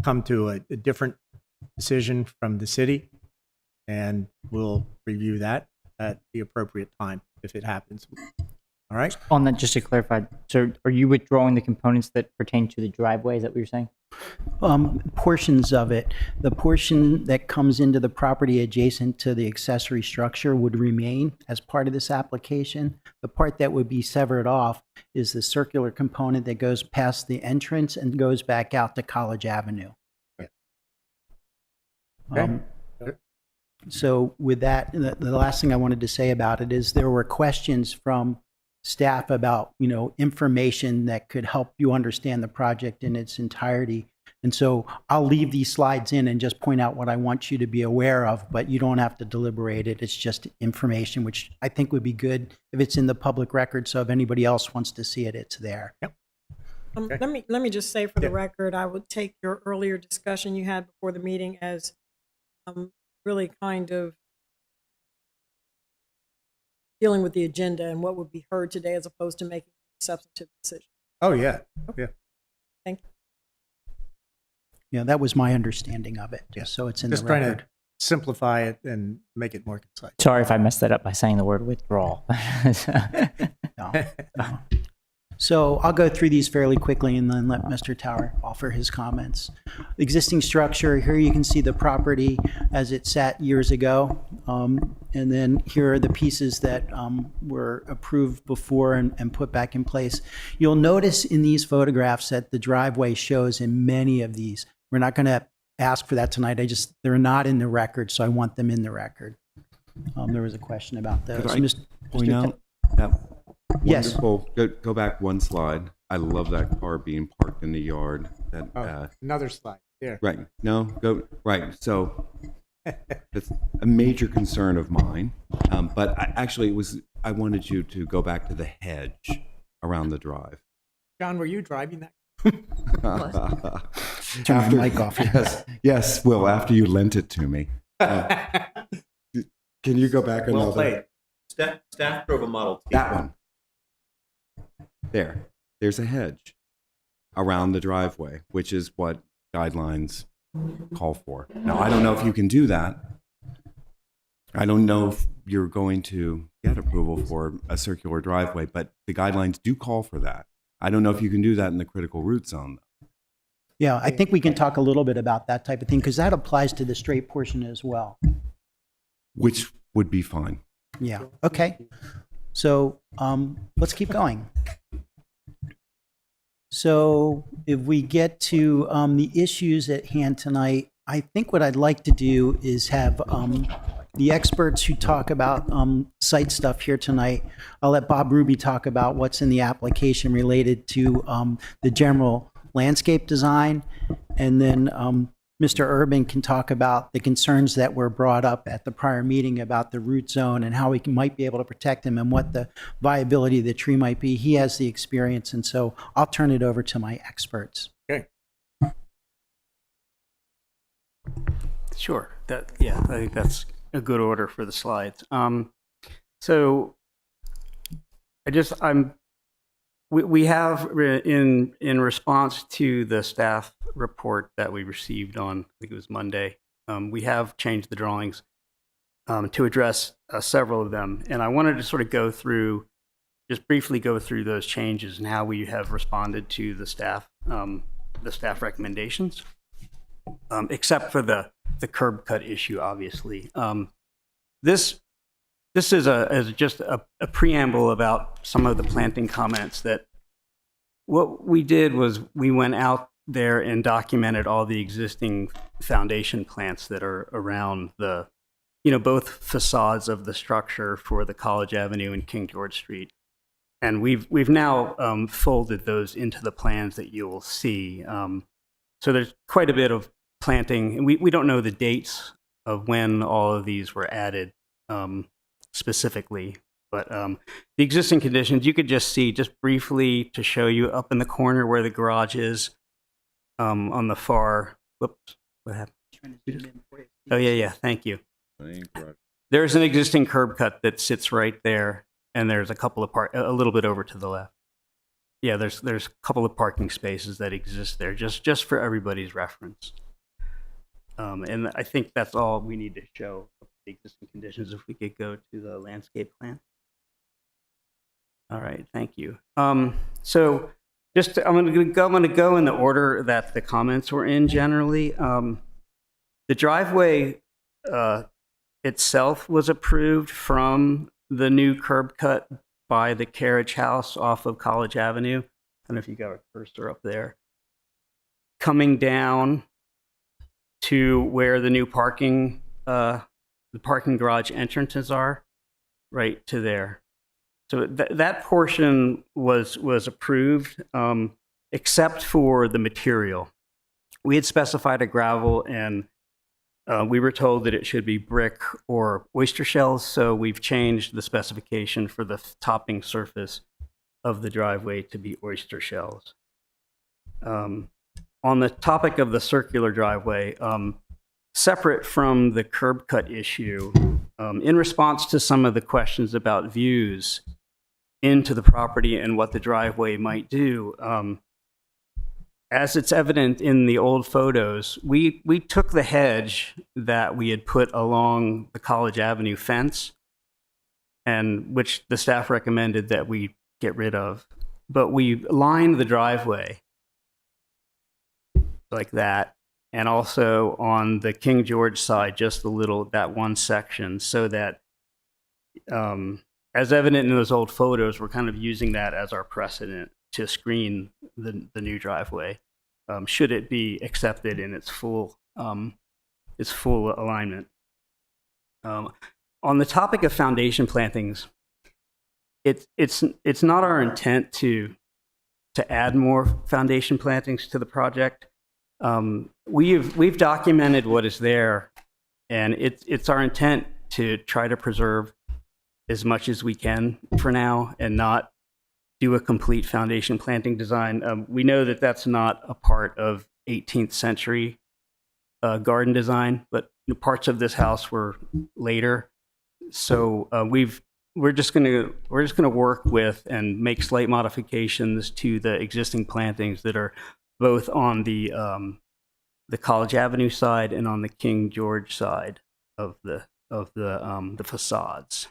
come to a different decision from the city, and we'll review that at the appropriate time if it happens. All right. On that, just to clarify, so are you withdrawing the components that pertain to the driveway? Is that what you're saying? Portions of it. The portion that comes into the property adjacent to the accessory structure would remain as part of this application. The part that would be severed off is the circular component that goes past the entrance and goes back out to College Avenue. Okay. So with that, the last thing I wanted to say about it is there were questions from staff about, information that could help you understand the project in its entirety. And so I'll leave these slides in and just point out what I want you to be aware of, but you don't have to deliberate it. It's just information, which I think would be good if it's in the public record. So if anybody else wants to see it, it's there. Yep. Let me just say for the record, I would take your earlier discussion you had before the meeting as really kind of dealing with the agenda and what would be heard today as opposed to making a substantive decision. Oh, yeah. Yeah. Thank you. Yeah, that was my understanding of it. Just so it's in Just the trying record. to simplify it and make it more concise. Sorry if I messed that up by saying the word withdrawal. No. So I'll go through these fairly quickly and then let Mr. Tower offer his comments. Existing structure, here you can see the property as it sat years ago. And then here are the pieces that were approved before and put back in place. You'll notice in these photographs that the driveway shows in many of these. We're not going to ask for that tonight. They're not in the record, so I want them in the record. There was a question about those. Could I point out that Yes. wonderful, go back one slide. I love that car being parked in the yard. That Another slide. There. Right. No, go right. So that's a major concern of mine. But I wanted you to go back to the hedge around the drive. John, were you driving that? Turn my mic off. Yes, Will, after you lent it to me. Can you go back Well another? played. Staff drove a Model T. That one. There's a hedge around the driveway, which is what guidelines call for. Now, I don't know if you can do that. I don't know if you're going to get approval for a circular driveway, but the guidelines do call for that. I don't know if you can do that in the critical root zone. Yeah, I think we can talk a little bit about that type of thing because that applies to the straight portion as well. Which would be fine. Yeah. Okay. So let's keep going. So if we get to the issues at hand tonight, I think what I'd like to do is have the experts who talk about site stuff here tonight. I'll let Bob Ruby talk about what's in the application related to the general landscape design. And then Mr. Urban can talk about the concerns that were brought up at the prior meeting about the root zone and how we might be able to protect them and what the viability of the tree might be. He has the experience, and so I'll turn it over to my experts. Okay. Sure. I think that's a good order for the slides. So we have in response to the staff report that we received on, I think it was Monday, we have changed the drawings to address several of them. And I wanted to sort of just briefly go through those changes and how we have responded to the staff recommendations, except for the curb cut issue, obviously. This is just a preamble about some of the planting comments. That what we did was we went out there and documented all the existing foundation plants that are around the, both facades of the structure for the College Avenue and King George Street. And we've now folded those into the plans that you will see. So there's quite a bit of planting. And we don't know the dates of when all of these were added specifically, but the existing conditions, you could just see, just briefly to show you, up in the corner where the garage is, on the far, whoops, what happened? Oh, yeah, thank you. There's an existing curb cut that sits right there, and there's a little bit over to the left. Yeah, there's a couple of parking spaces that exist there, just for everybody's reference. And I think that's all we need to show the existing conditions. If we could go to the landscape plan. All right, thank you. So just I'm going to go in the order that the comments were in generally. The driveway itself was approved from the new curb cut by the carriage house off of College Avenue. I don't know if you got a cursor up there. Coming down to where the new parking garage entrances are, right to there. So that portion was approved, except for the material. We had specified a gravel, and we were told that it should be brick or oyster shells, so we've changed the specification for the topping surface of the driveway to be oyster shells. On the topic of the circular driveway, separate from the curb cut issue, in response to some of the questions about views into the property and what the driveway might do, as it's evident in the old photos, we took the hedge that we had put along the College Avenue fence, and which the staff recommended that we get rid of, but we lined the driveway like that, and also on the King George side, just that one section, so that, as evident in those old photos, we're kind of using that as our precedent to screen the new driveway, should it be accepted in its full alignment. On the topic of foundation plantings, it's not our intent to add more foundation plantings to the project. We've documented what is there, and it's our intent to try to preserve as much as we can for now and not do a complete foundation planting design. We know that that's not a part of 18th century garden design, but parts of this house were later. So we're just going to work with and make slight modifications to the existing plantings that are both on the College Avenue side and on the King George side of the facades.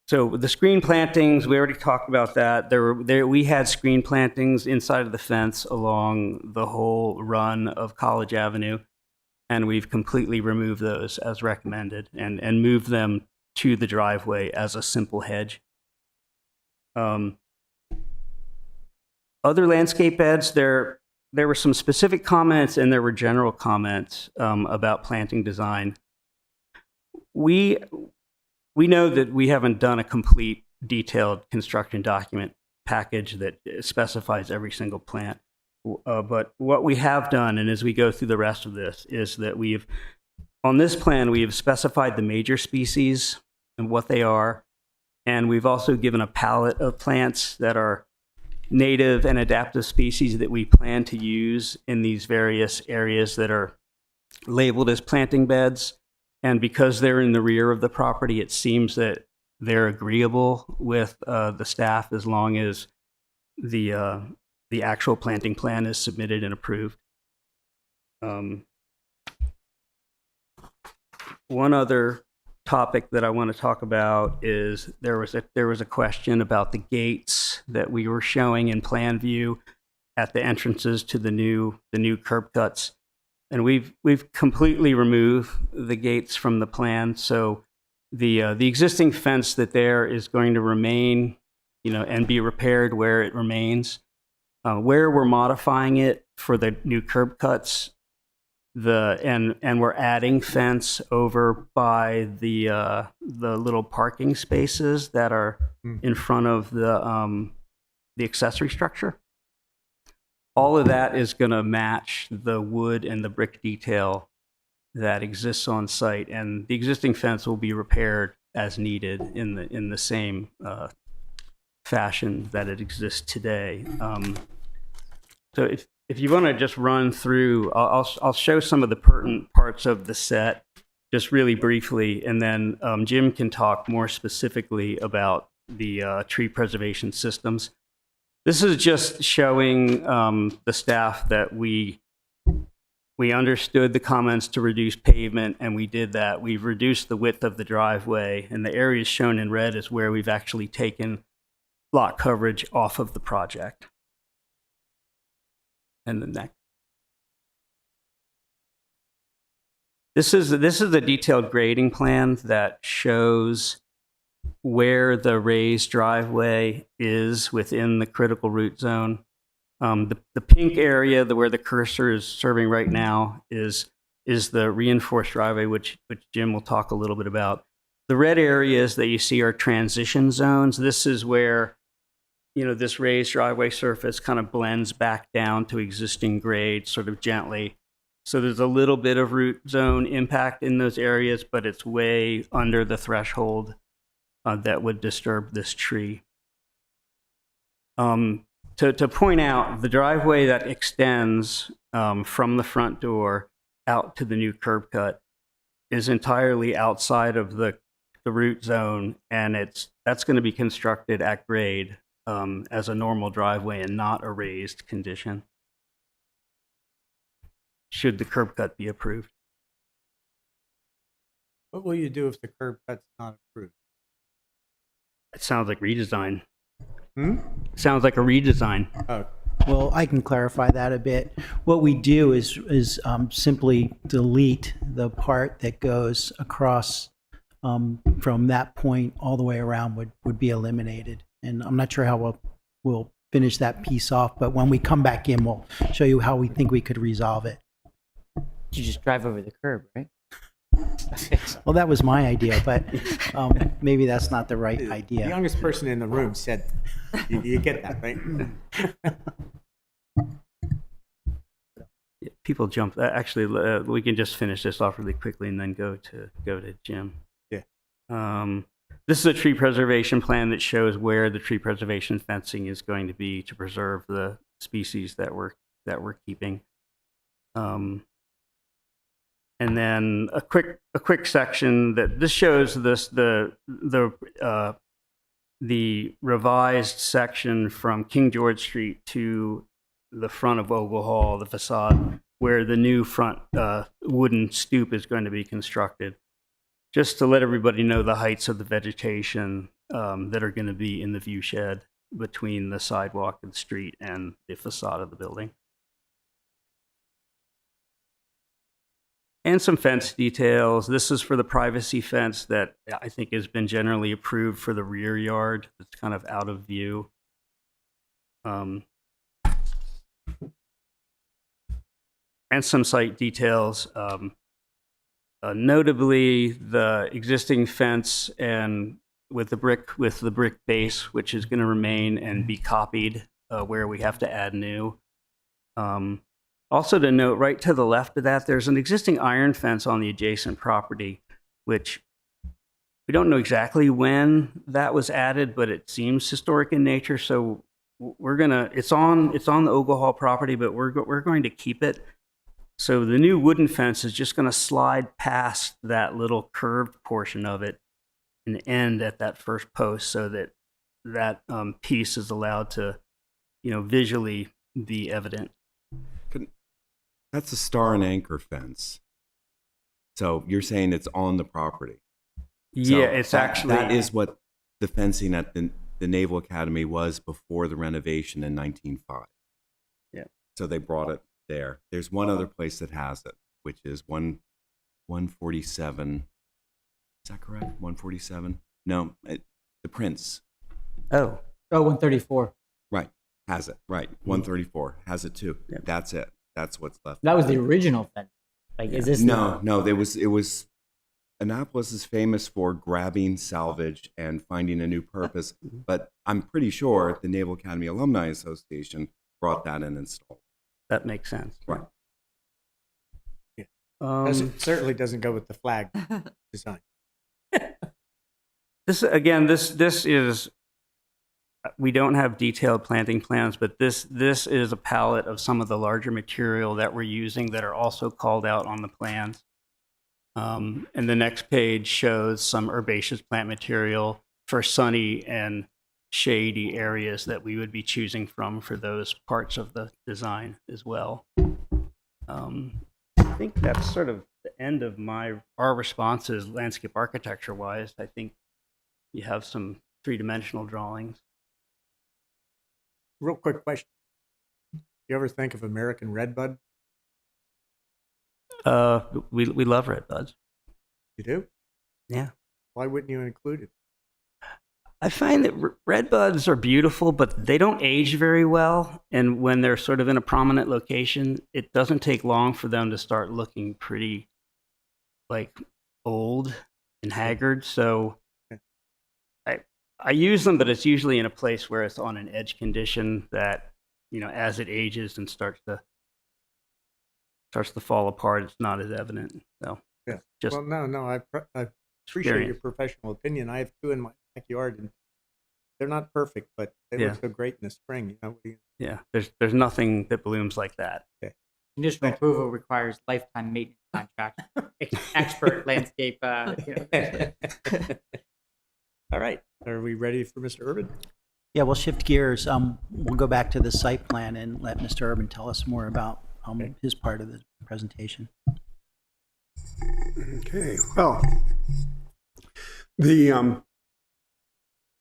So the screen plantings, we already talked about that. We had screen plantings inside of the fence along the whole run of College Avenue, and we've completely removed those as recommended and moved them to the driveway as a simple hedge. Other landscape beds, there were some specific comments and there were general comments about planting design. We know that we haven't done a complete detailed construction document package that specifies every single plant. But what we have done, and as we go through the rest of this, is that on this plan, we have specified the major species and what they are. And we've also given a palette of plants that are native and adaptive species that we plan to use in these various areas that are labeled as planting beds. And because they're in the rear of the property, it seems that they're agreeable with the staff as long as the actual planting plan is submitted and approved. One other topic that I want to talk about is there was a question about the gates that we were showing in plan view at the entrances to the new curb cuts. And we've completely removed the gates from the plan, so the existing fence that there is going to remain, and be repaired where it remains. Where we're modifying it for the new curb cuts, and we're adding fence over by the little parking spaces that are in front of the accessory structure. All of that is going to match the wood and the brick detail that exists on site, and the existing fence will be repaired as needed in the same fashion that it exists today. So if you want to just run through, I'll show some of the pertinent parts of the set just really briefly, and then Jim can talk more specifically about the tree preservation systems. This is just showing the staff that we We understood the comments to reduce pavement, and we did that. We've reduced the width of the driveway, and the areas shown in red is where we've actually taken lot coverage off of the project. And the next. This is a detailed grading plan that shows where the raised driveway is within the critical root zone. The pink area, where the cursor is serving right now, is the reinforced driveway, which Jim will talk a little bit about. The red areas that you see are transition zones. This is where, this raised driveway surface kind of blends back down to existing grade sort of gently. So there's a little bit of root zone impact in those areas, but it's way under the threshold that would disturb this tree. To point out, the driveway that extends from the front door out to the new curb cut is entirely outside of the root zone, and that's going to be constructed at grade as a normal driveway and not a raised condition, should the curb cut be approved. What will you do if the curb cut's not approved? It sounds like redesign. Hmm? Sounds like a redesign. Oh. Well, I can clarify that a bit. What we do is simply delete the part that goes across from that point all the way around would be eliminated. And I'm not sure how we'll finish that piece off, but when we come back in, we'll show you how we think we could resolve it. You just drive over the curb, right? Well, that was my idea, but maybe that's not the right The idea. youngest person in the room said, you get that, right? People jump. Actually, we can just finish this off really quickly and then go to Jim. Yeah. This is a tree preservation plan that shows where the tree preservation fencing is going to be to preserve the species that we're keeping. And then a quick section that this shows the revised section from King George Street to the front of Ogle Hall, the facade, where the new front wooden stoop is going to be constructed. Just to let everybody know the heights of the vegetation that are going to be in the view shed between the sidewalk and the street and the facade of the building. And some fence details. This is for the privacy fence that I think has been generally approved for the rear yard. It's kind of out of view. And some site details. Notably, the existing fence and with the brick base, which is going to remain and be copied where we have to add new. Also to note, right to the left of that, there's an existing iron fence on the adjacent property, which we don't know exactly when that was added, but it seems historic in nature. So it's on the Ogle Hall property, but we're going to keep it. So the new wooden fence is just going to slide past that little curved portion of it and end at that first post, so that piece is allowed to, visually be evident. That's a star and anchor fence. So you're saying it's on the property. So Yeah, it's actually... That is what the fencing at the Naval Academy was before the renovation in 1905. Yeah. So they brought it there. There's one other place that has it, which is 147. Is that correct? 147? No, the Prince. Oh, 134. Right. Has it. Right. 134 has it too. Yeah. That's it. That's what's left. That was the original fence. Like, is this? No. It was. Annapolis is famous for grabbing salvage and finding a new purpose, but I'm pretty sure the Naval Academy Alumni Association brought that in and installed. That makes sense. Right. It certainly doesn't go with the flag design. This is, we don't have detailed planting plans, but this is a palette of some of the larger material that we're using that are also called out on the plans. And the next page shows some herbaceous plant material for sunny and shady areas that we would be choosing from for those parts of the design as well. think that's sort of the end of our responses landscape architecture wise. I think you have some three-dimensional drawings. Real quick question. You ever think of American redbud? We love red buds. You do? Yeah. Why wouldn't you include it? I find that red buds are beautiful, but they don't age very well. And when they're sort of in a prominent location, it doesn't take long for them to start looking pretty like old and haggard. So I use them, but it's usually in a place where it's on an edge condition that, you know, as it ages and starts to fall apart, it's not as evident. So yeah. Just well, no, I appreciate your professional opinion. I have two in my backyard, and they're not perfect, but they look so great in the spring. You know. Yeah, there's nothing that blooms like that. Okay. Conditional approval requires lifetime maintenance contract. Expert landscape. All right. Are we ready for Mr. Urban? Yeah, we'll shift gears. We'll go back to the site plan and let Mr. Urban tell us more about his part of the presentation. Okay. Well, when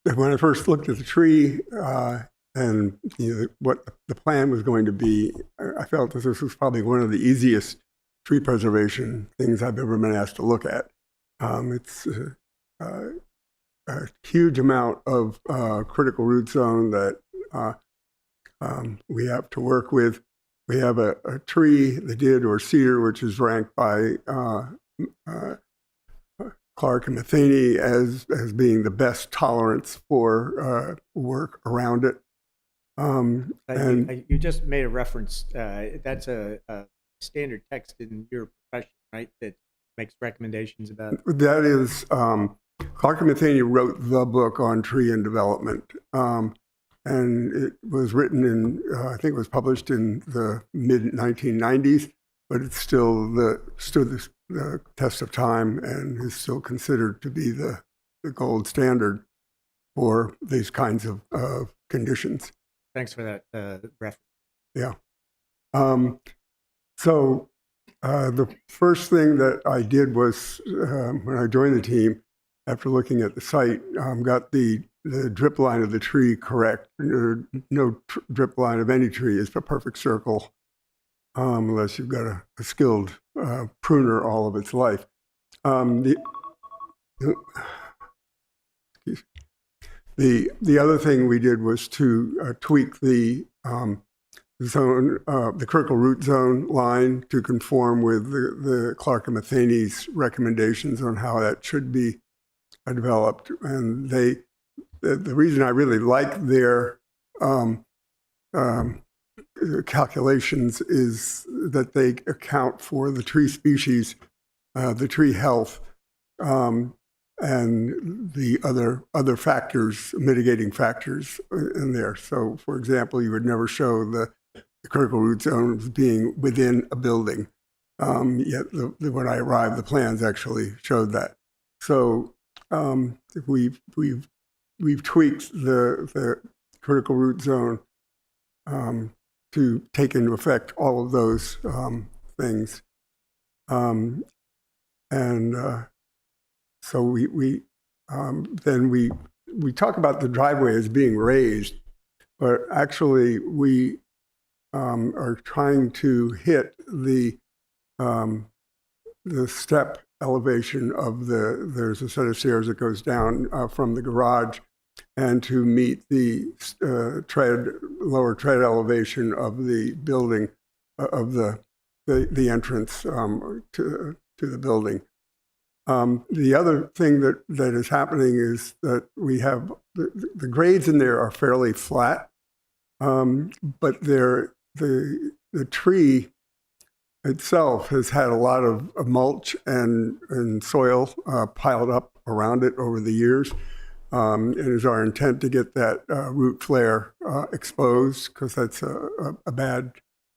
I first looked at the tree and what the plan was going to be, I felt that this was probably one of the easiest tree preservation things I've ever been asked to look at. It's a huge amount of critical root zone that we have to work with. We have a tree, the did or cedar, which is ranked by Clark and Matheny as being the best tolerance for work around it. You just made a reference. That's a standard text in your profession, right? That makes recommendations about. That is, Clark and Matheny wrote the book on tree and development. And it was written in, I think it was published in the mid-1990s, but it's still stood the test of time and is still considered to be the gold standard for these kinds of conditions. Thanks for that reference. Yeah. So the first thing that I did was, when I joined the team, after looking at the site, got the drip line of the tree correct. No drip line of any tree is a perfect circle unless you've got a skilled pruner all of its life. The other thing we did was to tweak the zone, the critical root zone line to conform with the Clark and Matheny's recommendations on how that should be developed. And the reason I really like their calculations is that they account for the tree species, the tree health, and the other factors, mitigating factors in there. So, for example, you would never show the critical root zones being within a building, yet when I arrived, the plans actually showed that. So we've tweaked the critical root zone to take into effect all of those things, so we talk about the driveway as being raised, but actually we are trying to hit the step elevation of there's a set of stairs that goes down from the garage, and to meet the lower tread elevation of the building, of the entrance to the building. The other thing that is happening is that we have the grades in there are fairly flat, but the tree itself has had a lot of mulch and soil piled up around it over the years. It is our intent to get that root flare exposed, because that's a bad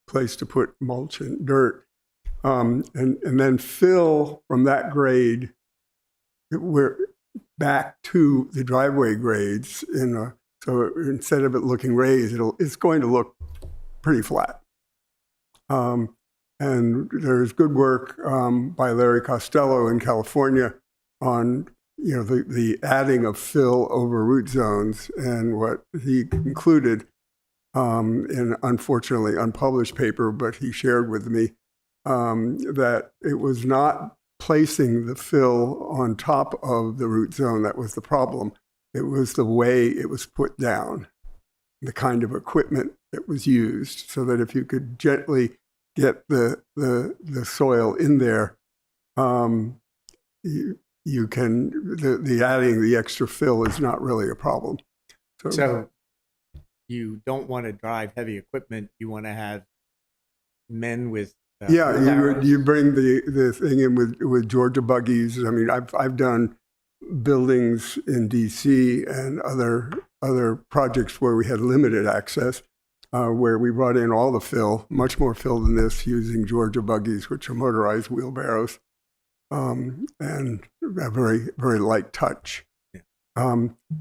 place to put mulch and dirt. And then fill from that grade, we're back to the driveway grades. So instead of it looking raised, it's going to look pretty flat. And there's good work by Larry Costello in California on the adding of fill over root zones, and what he concluded in unfortunately unpublished paper, but he shared with me that it was not placing the fill on top of the root zone that was the problem. It was the way it was put down, the kind of equipment that was used, so that if you could gently get the soil in there, you can, the adding the extra fill is not really a problem. So you don't want to drive heavy equipment. You want to have men with you bring the thing in with Georgia buggies. I mean, I've done buildings in DC and other projects where we had limited access, where we brought in all the fill, much more fill than this, using Georgia buggies, which are motorized wheelbarrows, and a very, very light touch.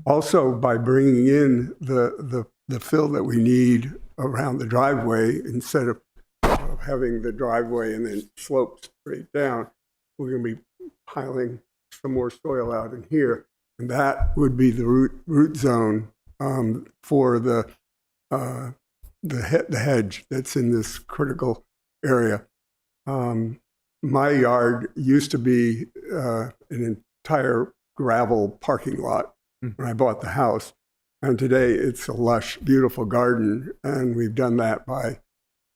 Also, by bringing in the fill that we need around the driveway, instead of having the driveway and then slope straight down, we're going to be piling some more soil out in here, and that would be the root zone for the hedge that's in this critical area. My yard used to be an entire gravel parking lot when I bought the house, and today it's a lush, beautiful garden, and we've done that by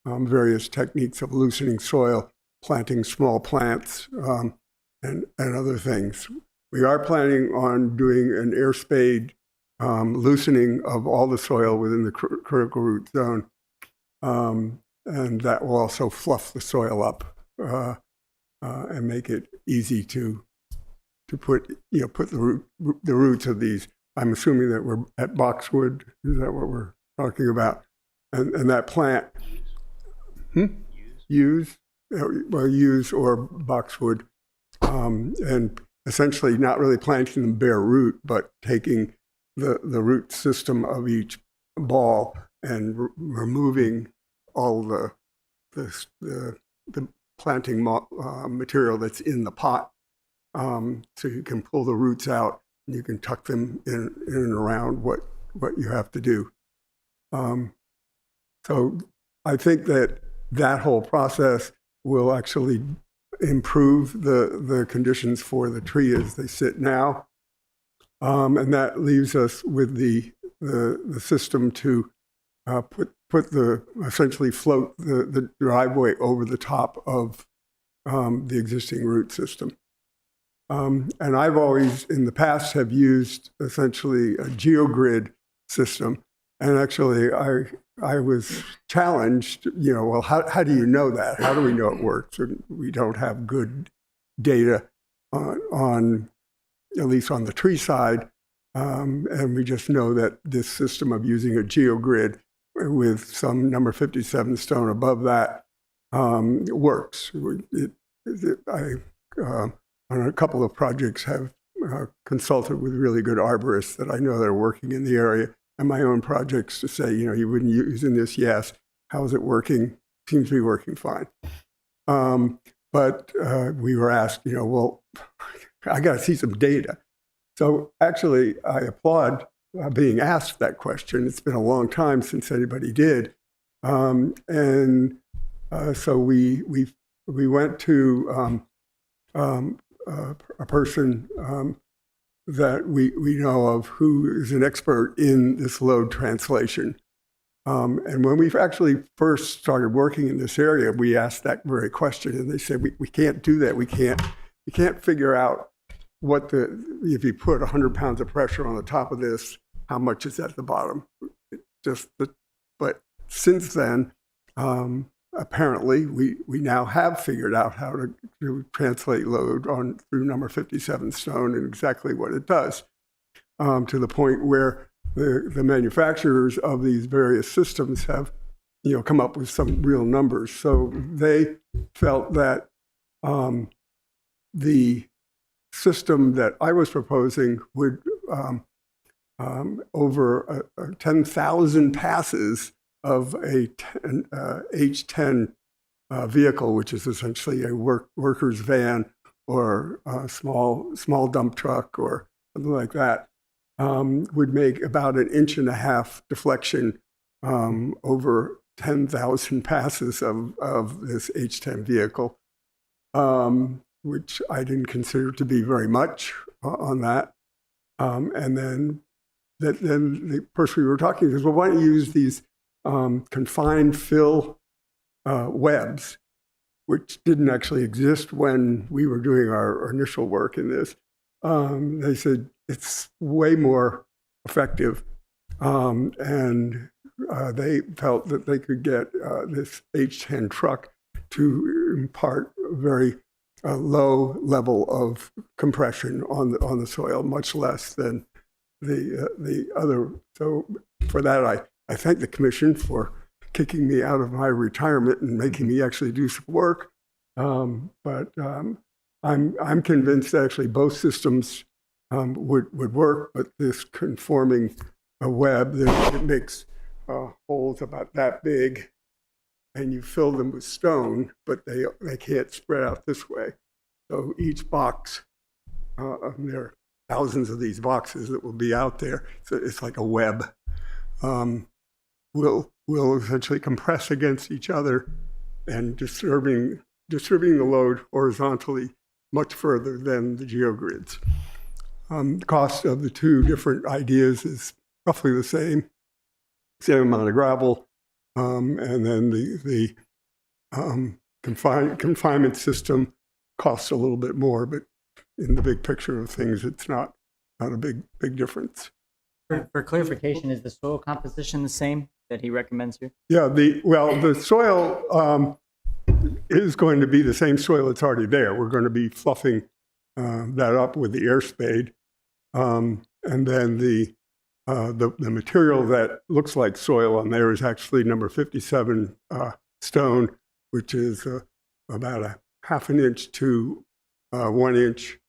various techniques of loosening soil, planting small plants, and other things. We are planning on doing an air spade loosening of all the soil within the critical root zone, and that will also fluff the soil up and make it easy to put the roots of these. I'm assuming that we're at boxwood. Is that what we're talking about? And that plant, use or boxwood, and essentially not really planting them bare root, but taking the root system of each ball and removing all the planting material that's in the pot, so you can pull the roots out and you can tuck them in and around what you have to do. So I think that whole process will actually improve the conditions for the tree as they sit now, and that leaves us with the system to essentially float the driveway over the top of the existing root system. And I've always, in the past, have used essentially a geogrid system. And actually, I was challenged, well, how do you know that? How do we know it works? And we don't have good data on at least on the tree side. And we just know that this system of using a geogrid with some number 57 stone above that works. On a couple of projects have consulted with really good arborists that I know that are working in the area, and my own projects to say, you wouldn't use in this, yes. How is it working? Seems to be working fine. But we were asked, well, I got to see some data. So actually, I applaud being asked that question. It's been a long time since anybody did. So we went to a person that we know of who is an expert in this load translation. And when we actually first started working in this area, we asked that very question, and they said, we can't do that. We can't figure out if you put 100 pounds of pressure on the top of this, how much is at the bottom. But since then, apparently, we now have figured out how to translate load through number 57 stone and exactly what it does, to the point where the manufacturers of these various systems have, come up with some real numbers. So they felt that the system that I was proposing would, over 10,000 passes of a H10 vehicle, which is essentially a worker's van or a small dump truck or something like that, would make about 1.5 inch deflection over 10,000 passes of this H10 vehicle, which I didn't consider to be very much on that. And then the person we were talking to says, well, why don't you use these confined fill webs, which didn't actually exist when we were doing our initial work in this. They said it's way more effective, and they felt that they could get this H10 truck to impart a very low level of compression on the soil, much less than the other. So for that, I thank the commission for kicking me out of my retirement and making me actually do some work. But I'm convinced actually both systems would work, but this conforming a web that makes holes about that big, and you fill them with stone, but they can't spread out this way. So each box, there are thousands of these boxes that will be out there. So it's like a web. Will essentially compress against each other and distributing the load horizontally much further than the geogrids. The cost of the two different ideas is roughly the same amount of gravel, and then the confinement system costs a little bit more, but in the big picture of things, it's not a big difference. For clarification, is the soil composition the same that he recommends here? Yeah, the soil is going to be the same soil that's already there. We're going to be fluffing that up with the air spade, and then the material that looks like soil on there is actually number 57 stone, which is about a 1/2 inch to 1 inch,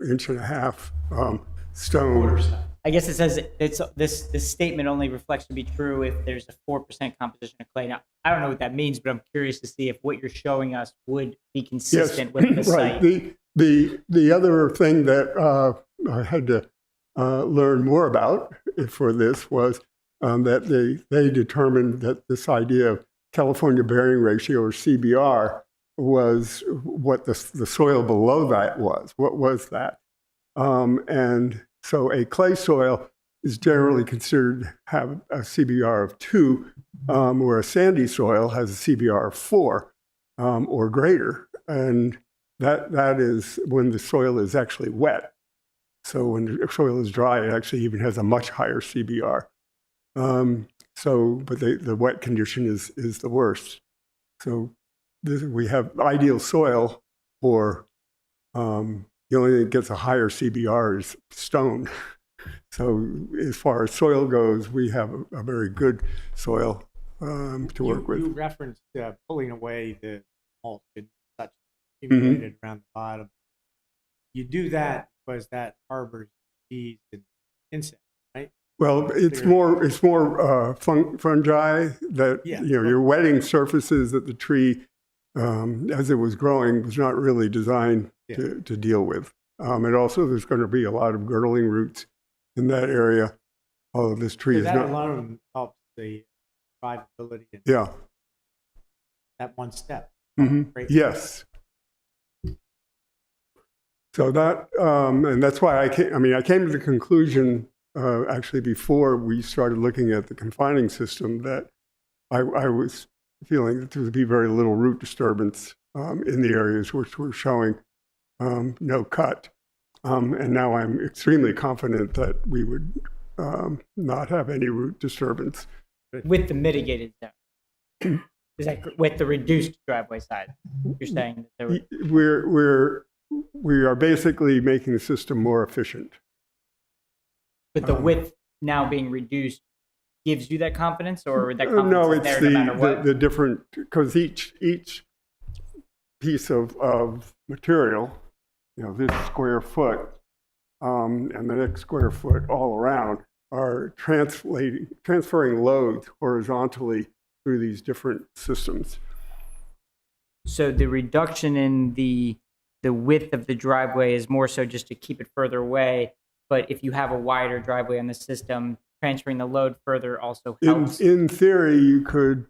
1.5 inch stone. I guess it says this statement only reflects to be true if there's a 4% composition of clay. Now, I don't know what that means, but I'm curious to see if what you're showing us would be consistent with the site. Right. The other thing that I had to learn more about for this was that they determined that this idea of California bearing ratio, or CBR, was what the soil below that was. What was that? And so a clay soil is generally considered to have a CBR of 2, where a sandy soil has a CBR of 4 or greater. And that is when the soil is actually wet. So when the soil is dry, it actually even has a much higher CBR. But the wet condition is the worst. So we have ideal soil for the only thing that gets a higher CBR is stone. So as far as soil goes, we have a very good soil to work with. You referenced pulling away the mulch and such accumulated around the bottom. You do that because that harbors bees and insects, right? Well, it's more fungi that you're wetting surfaces that the tree, as it was growing, was not really designed to deal with. And also, there's going to be a lot of girdling roots in that area. Although this tree is that not. alone helps the survivability. Yeah. That one step. Mm-hmm. Yes. So that, and that's why I came to the conclusion, actually before we started looking at the confining system, that I was feeling that there would be very little root disturbance in the areas which were showing no cut. And now I'm extremely confident that we would not have any root disturbance. With the mitigated zone. Is that with the reduced driveway size? You're saying that there were... We are basically making the system more efficient. But the width now being reduced gives you that confidence, or that confidence no, is it's there no matter what? the different, because each piece of material, this square foot and the next square foot all around are transferring loads horizontally through these different systems. So the reduction in the width of the driveway is more so just to keep it further away. But if you have a wider driveway on the system, transferring the load further also helps. In theory, you could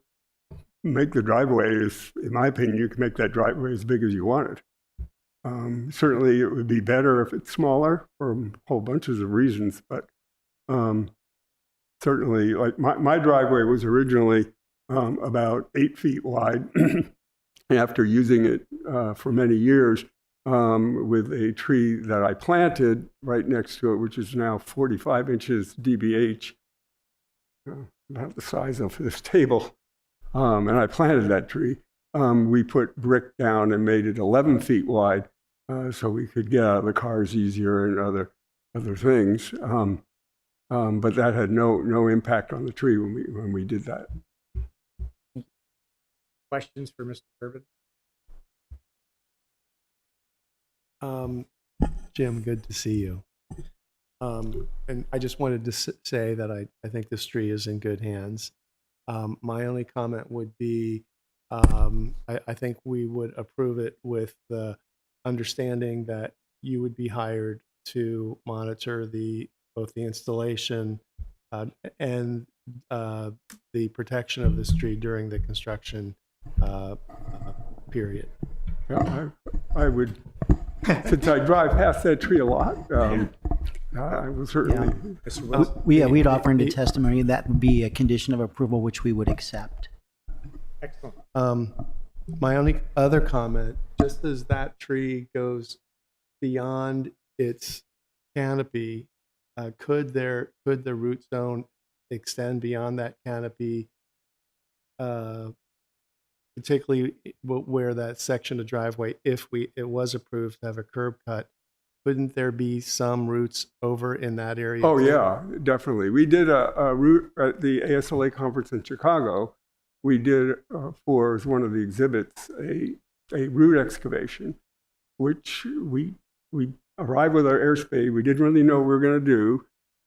make the driveway, in my opinion, you can make that driveway as big as you want it. Certainly, it would be better if it's smaller for a whole bunches of reasons, but certainly, like my driveway was originally about 8 feet wide. After using it for many years with a tree that I planted right next to it, which is now 45 inches DBH, about the size of this table, and I planted that tree. We put brick down and made it 11 feet wide so we could get out of the cars easier and other things. But that had no impact on the tree when we did that. Questions for Mr. Urban? Jim, good to see you. And I just wanted to say that I think this tree is in good hands. My only comment would be, I think we would approve it with the understanding that you would be hired to monitor both the installation and the protection of this tree during the construction period. Yeah, I would, since I drive past that tree a lot, I will certainly. We'd offer into testimony that would be a condition of approval which we would accept. Excellent. My only other comment, just as that tree goes beyond its canopy, could the root zone extend beyond that canopy, particularly where that section of driveway, if it was approved to have a curb cut, couldn't there be some roots over in that area? Oh, yeah, definitely. We did a route at the ASLA conference in Chicago. We did for as one of the exhibits a root excavation, which we arrived with our air spade. We didn't really know what we were going to do.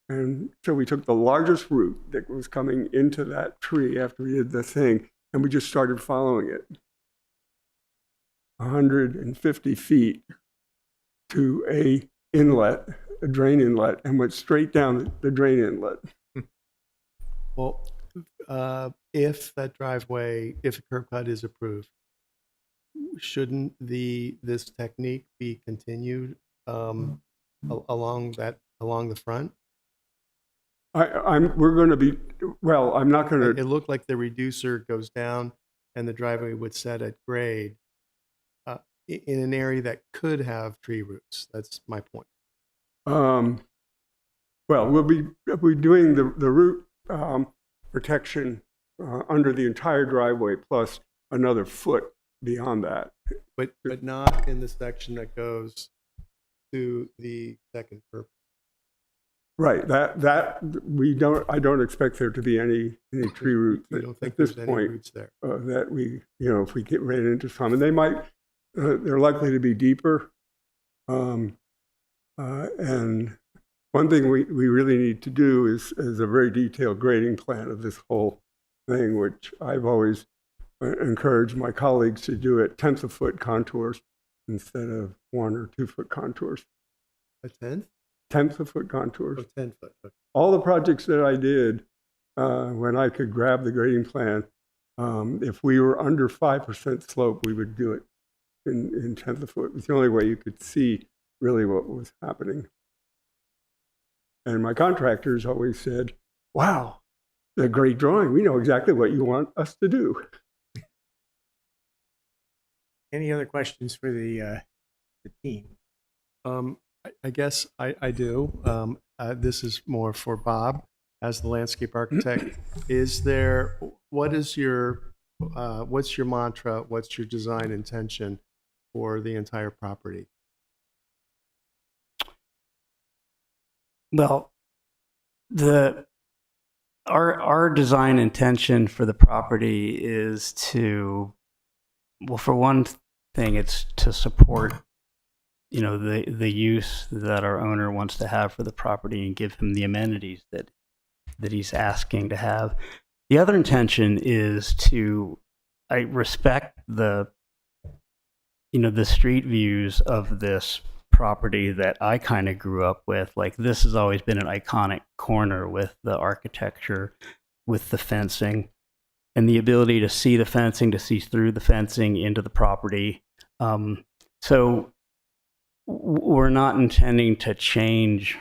And so we took the largest root that was coming into that tree after we did the thing, and we just started following it 150 feet to a drain inlet, and went straight down the drain inlet. Well, if that driveway, if a curb cut is approved, shouldn't this technique be continued along the front? We're going to be, well, I'm not going to. It looked like the reducer goes down and the driveway would set at grade in an area that could have tree roots. That's my point. Well, we'll be doing the root protection under the entire driveway plus another foot beyond that. But not in the section that goes to the second curb. Right. That we don't. I don't expect there to be any tree roots at this point. Roots there. That we, if we get ran into some, and they might, they're likely to be deeper. And one thing we really need to do is a very detailed grading plan of this whole thing, which I've always encouraged my colleagues to do at 1/10 of foot contours instead of 1 or 2 foot contours. A 10th? 1/10 of foot contours. Oh, 10 foot. Okay. All the projects that I did when I could grab the grading plan, if we were under 5% slope, we would do it in 1/10 of foot. It's the only way you could see really what was happening. And my contractors always said, wow, a great drawing. We know exactly what you want us to do. Any other questions for the team? I guess I do. This is more for Bob as the landscape architect. What's your mantra? What's your design intention for the entire property? Well, our design intention for the property is to, well, for one thing, it's to support, the use that our owner wants to have for the property and give him the amenities that he's asking to have. The other intention is I respect the the street views of this property that I kind of grew up with, like this has always been an iconic corner with the architecture, with the fencing, and the ability to see the fencing, to see through the fencing into the property. So we're not intending to change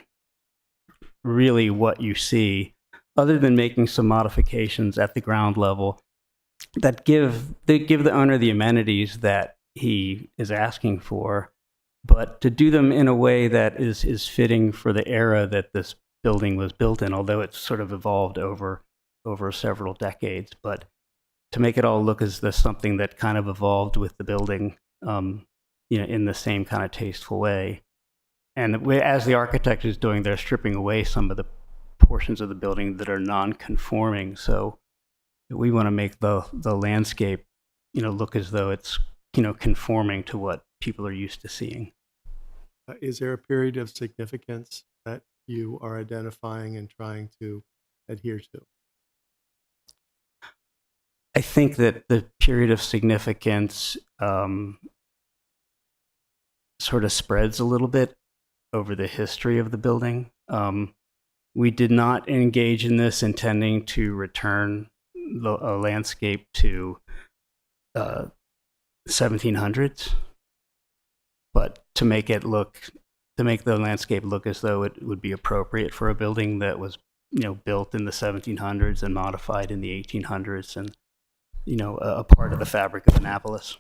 really what you see, other than making some modifications at the ground level that give the owner the amenities that he is asking for, but to do them in a way that is fitting for the era that this building was built in, although it's sort of evolved over several decades. But to make it all look as though something that kind of evolved with the building, in the same kind of tasteful way. And as the architect is doing, they're stripping away some of the portions of the building that are non-conforming. So we want to make the landscape, look as though it's, conforming to what people are used to seeing. Is there a period of significance that you are identifying and trying to adhere to? I think that the period of significance sort of spreads a little bit over the history of the building. We did not engage in this intending to return the landscape to 1700s, but to make the landscape look as though it would be appropriate for a building that was, built in the 1700s and modified in the 1800s, and a part of the fabric of Annapolis.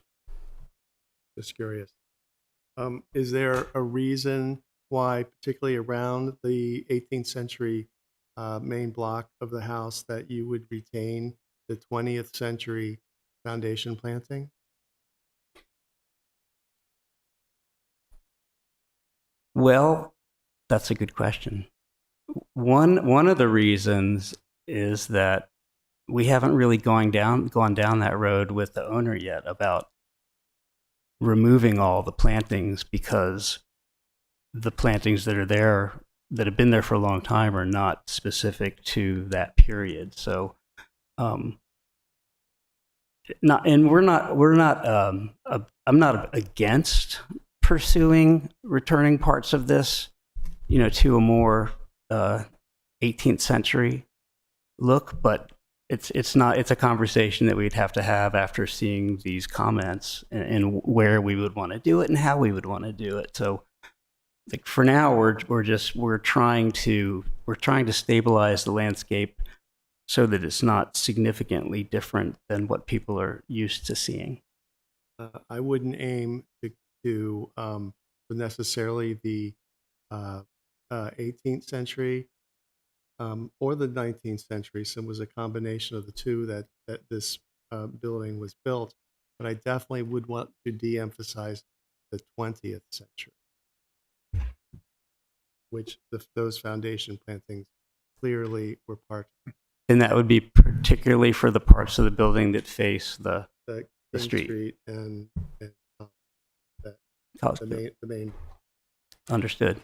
Just curious. Is there a reason why, particularly around the 18th century main block of the house, that you would retain the 20th century foundation planting? Well, that's a good question. One of the reasons is that we haven't really gone down that road with the owner yet about removing all the plantings, because the plantings that are there, that have been there for a long time, are not specific to that period. So, I'm not against pursuing returning parts of this, to a more 18th century look, but it's a conversation that we'd have to have after seeing these comments and where we would want to do it and how we would want to do it. So, like, for now, we're trying to stabilize the landscape so that it's not significantly different than what people are used to seeing. I wouldn't aim to necessarily the 18th century or the 19th century. So it was a combination of the two that this building was built. But I definitely would want to de-emphasize the 20th century, which those foundation plantings clearly were part of. And that would be particularly for the parts of the building that face the street. And College the main. Understood.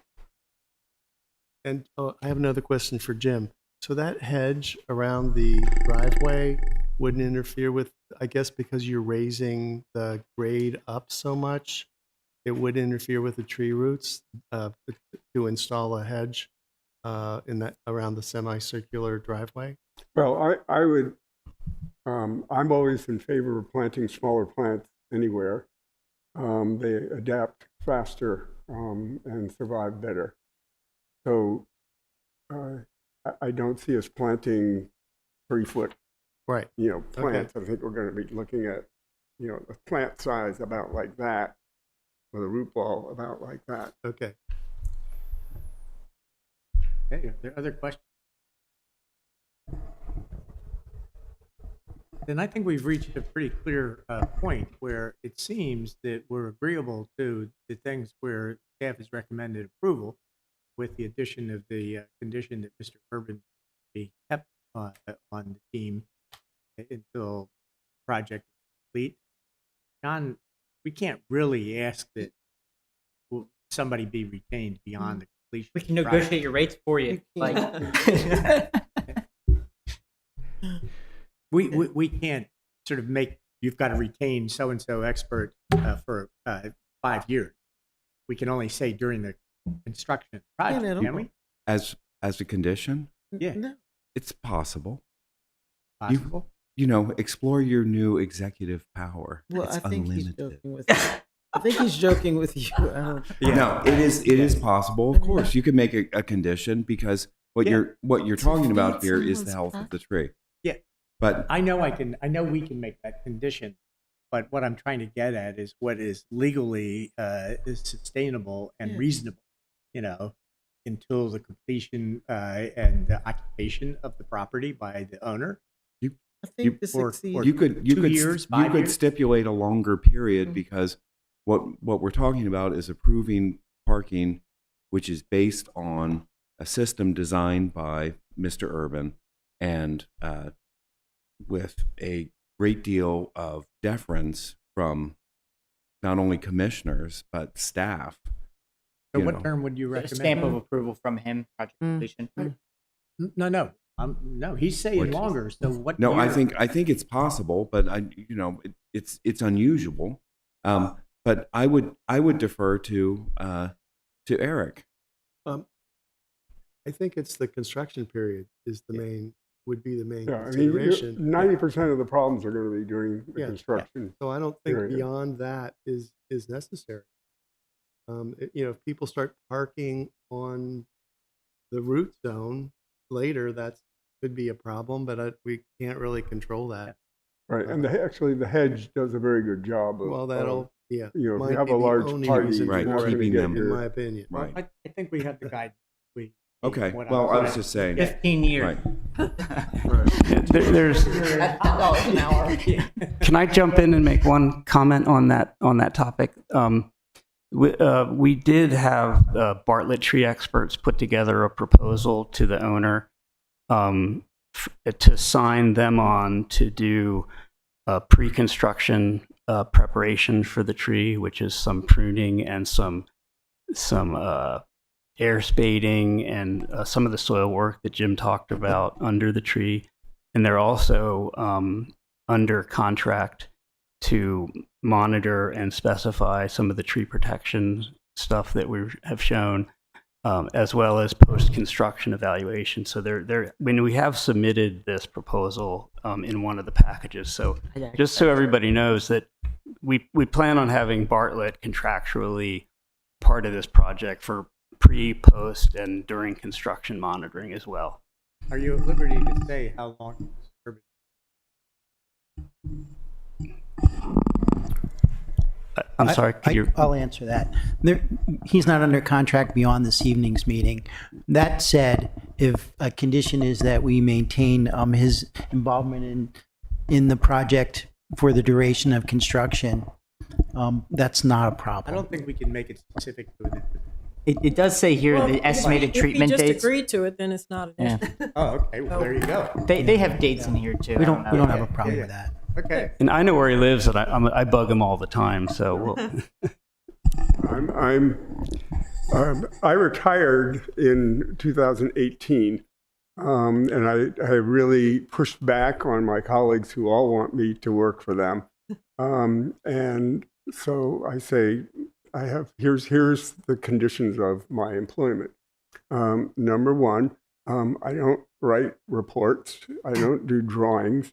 And I have another question for Jim. So that hedge around the driveway wouldn't interfere with, I guess, because you're raising the grade up so much, it would interfere with the tree roots to install a hedge in that around the semicircular driveway? Well, I would, I'm always in favor of planting smaller plants anywhere. They adapt faster and survive better. So I don't see us planting 3-foot, right? Plants. Okay. I think we're going to be looking at, a plant size about like that, with a root ball about like that. Okay. Okay, are there other questions? Then I think we've reached a pretty clear point where it seems that we're agreeable to the things where staff has recommended approval, with the addition of the condition that Mr. Urban be kept on the team until the project is complete. John, we can't really ask that somebody be retained beyond the completion. We can negotiate your rates for you. We can't sort of make you've got to retain so-and-so expert for 5 years. We can only say during the construction project, Yeah, can we? As a condition, Yeah. No. it's possible. Possible? You know, explore your new executive power. Well, It's I think he's unlimited. joking with you. I think he's joking with you. I don't, No, it is possible. Of course, you can make a condition because what you're talking about here is the health of the tree. Yeah. But I know we can make that condition, but what I'm trying to get at is what is legally is sustainable and Yeah. reasonable, until the completion and the occupation of the property by the owner. I think this exceeds. you could 2 years, 5 years? stipulate a longer period because what we're talking about is approving parking, which is based on a system designed by Mr. Urban and with a great deal of deference from not only commissioners but staff. So you what know. term would you A recommend? stamp of approval from him, project completion. No. No, he's saying What- longer. So what? No, I year? think it's possible, but it's unusual. But I would defer to Eric. I think it's the construction period would be the main Yeah, I mean, consideration. 90% of the problems are going to be during the Yeah. construction. So I don't think period. beyond that is necessary. If people start parking on the root zone later, that could be a problem, but we can't really control that. Right, and actually the hedge does a very good job of. Well, that'll, yeah. You know, if might you have be a the large only party, reason Right, you're not for it, gonna keeping get them- in your- my opinion. Right. I think we have the guide. Okay. what Well, I was saying. just saying. 15 years. Right. There's. At $10 an hour. Can I jump in and make one comment on that topic? We did have Bartlett Tree Experts put together a proposal to the owner to sign them on to do pre-construction preparation for the tree, which is some pruning and some air spading and some of the soil work that Jim talked about under the tree. And they're also under contract to monitor and specify some of the tree protection stuff that we have shown, as well as post-construction evaluation. So when we have submitted this proposal in one of the packages. So just so everybody knows that we plan on having Bartlett contractually part of this project for pre, post, and during construction monitoring as well. Are you at liberty to say how long? I'm sorry, could you? I'll answer that. He's not under contract beyond this evening's meeting. That said, if a condition is that we maintain his involvement in the project for the duration of construction, that's not a I problem. don't think we can make it specific to it. It does say here Well, the estimated treatment If he dates. just agreed to it, then it's not an Yeah. issue. Oh, okay. Well, there you go. They have dates in here too. We I don't know. have a problem with that. Okay. And I know where he lives, and I bug him all the time. So I retired in 2018, and I really pushed back on my colleagues who all want me to work for them. And so I say, here's the conditions of my employment. Number one, I don't write reports. I don't do drawings.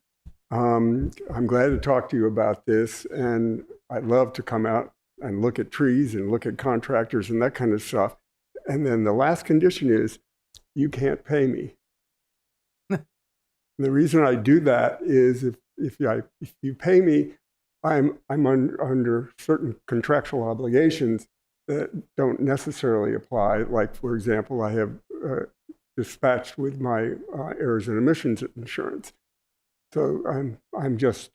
I'm glad to talk to you about this, and I'd love to come out and look at trees and look at contractors and that kind of stuff. And then the last condition is you can't pay me. The reason I do that is if you pay me, I'm under certain contractual obligations that don't necessarily apply. Like, for example, I have dispatched with my errors and omissions insurance. So I'm just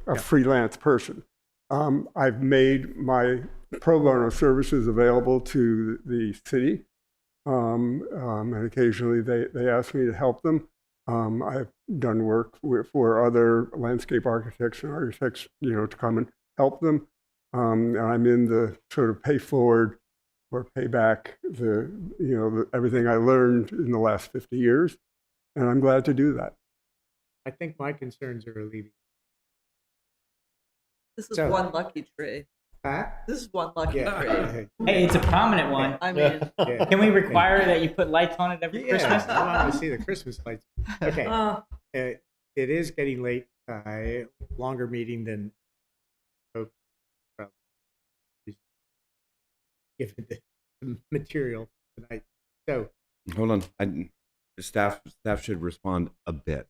a freelance person. I've made my pro bono services available to the city, and occasionally they ask me to help them. I've done work for other landscape architects and architects, to come and help them. And I'm in the sort of pay forward or pay back everything I learned in the last 50 years, and I'm glad to do that. I think my concerns are alleviated. This is So- one lucky tree. Huh? This is one lucky Yeah. tree. Hey, it's a prominent one. I mean, Yeah. Can we require that you put lights on it every Yeah, Christmas? I want to see the Christmas lights. Okay. Uh, It is getting late. Longer meeting than hoped. Given the material tonight. So Hold on. Staff should respond a bit.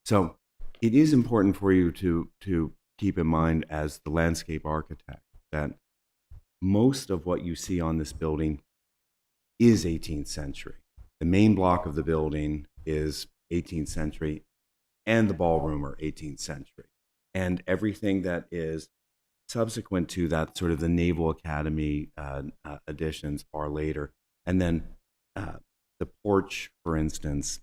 So it is important for you to keep in mind as the landscape architect that most of what you see on this building is 18th century. The main block of the building is 18th century and the ballroom are 18th century. And everything that is subsequent to that, sort of the Naval Academy additions, are later. And then the porch, for instance,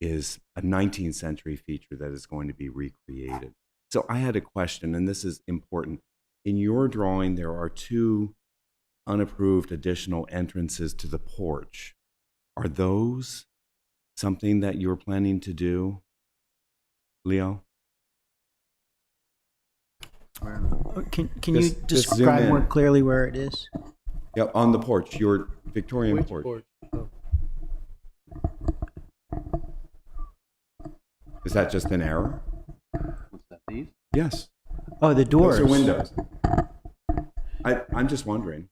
is a 19th century feature that is going to be recreated. So I had a question, and this is important. In your drawing, there are 2 unapproved additional entrances to the porch. Are those something that you're planning to do, Leo? Can you Just zoom describe in. more clearly where it is? Yeah, on the porch, your Victorian Which porch. porch? Oh. Is that just an error? What's that, these? Yes. Oh, the doors. Those are windows. I'm just wondering.